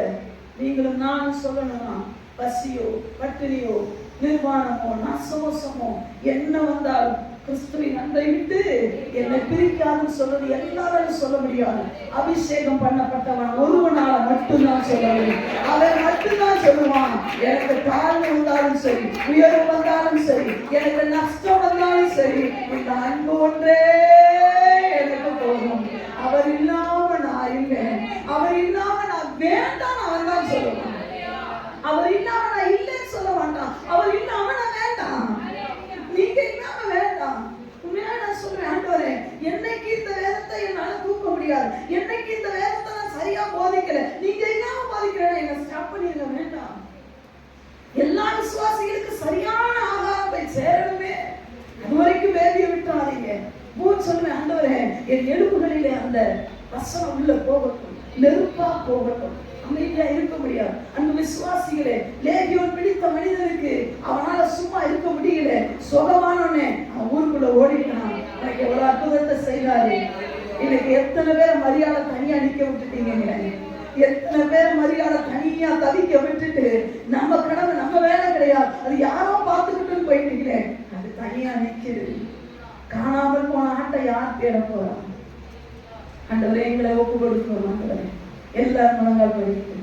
நீங்களும் நானும் சொல்லணும்னா, பசியோ பட்டினியோ நிர்வாணமோ நாசமோசமோ என்ன வந்தாலும் கிறிஸ்துவின் அன்பை விட்டு என்னை பிரிக்காதுன்னு சொல்றது எல்லாரும் சொல்ல முடியாது. அபிஷேகம் பண்ணப்பட்டவன் ஒருவனால மட்டும்தான் சொல்ல முடியும். அவன் மட்டும்தான் சொல்லுவான், எனக்கு தாழ்வு வந்தாலும் சரி, உயர்வு வந்தாலும் சரி, எனக்கு நஷ்டம் வந்தாலும் சரி, இந்த அன்பு ஒன்றே எனக்கு போதும். அவர் இல்லாம நான் இல்லை, அவர் இல்லாம நான் வேண்டாம், அவன் தான் சொல்லுவான். அவர் இல்லாம நான் இல்லைன்னு சொல்ல மாட்டான். அவர் இல்லாம நான் வேண்டாம், நீங்க இல்லாம வேண்டாம். உண்மையா நான் சொல்றேன், ஆண்டவரே என்னைக்கு இந்த வேதத்தை என்னால தூக்க முடியாது, என்னைக்கு இந்த வேதத்தை நான் சரியா போதிக்கல, நீங்க இல்லாம போதிக்கிறேன், என்ன ஸ்டாப் பண்ணிருங்க, வேண்டாம். எல்லா விசுவாசிகளுக்கு சரியான ஆகாரம் போய் சேரணுமே, அது வரைக்கும் வேதியை விட்டாதீங்க. சொல்லுவேன், ஆண்டவரே என் எலும்புகளிலே அந்த வசனம் உள்ள போகட்டும், நெருப்பா போகட்டும். அமைதியா இருக்க முடியாது. அந்த விசுவாசிகளே, லேகியோன் பிடித்த மனிதனுக்கு அவனால சும்மா இருக்க முடியல. சுகமானோனே அவன் ஊருக்குள்ள ஓடிட்டான். எனக்கு எவ்வளவு அற்புதத்தை செய்தாரு. இன்னைக்கு எத்தனை பேரை மரியாதை தனியா நிக்க விட்டுட்டீங்க, எத்தனை பேரை மரியாதை தனியா தவிக்க விட்டுட்டு நம்ம கடமை நம்ம வேலை கிடையாது, அது யாரோ பார்த்துக்கிட்டு போயிட்டீங்களே, அது தனியா நிக்குது. காணாமல் போன ஆட்டை யார் தேட போறான்? ஆண்டவரே எங்களை ஒப்பு கொடுக்கிறோம். ஆண்டவரே எல்லாரும் முழங்கால் படிக்கிறோம்.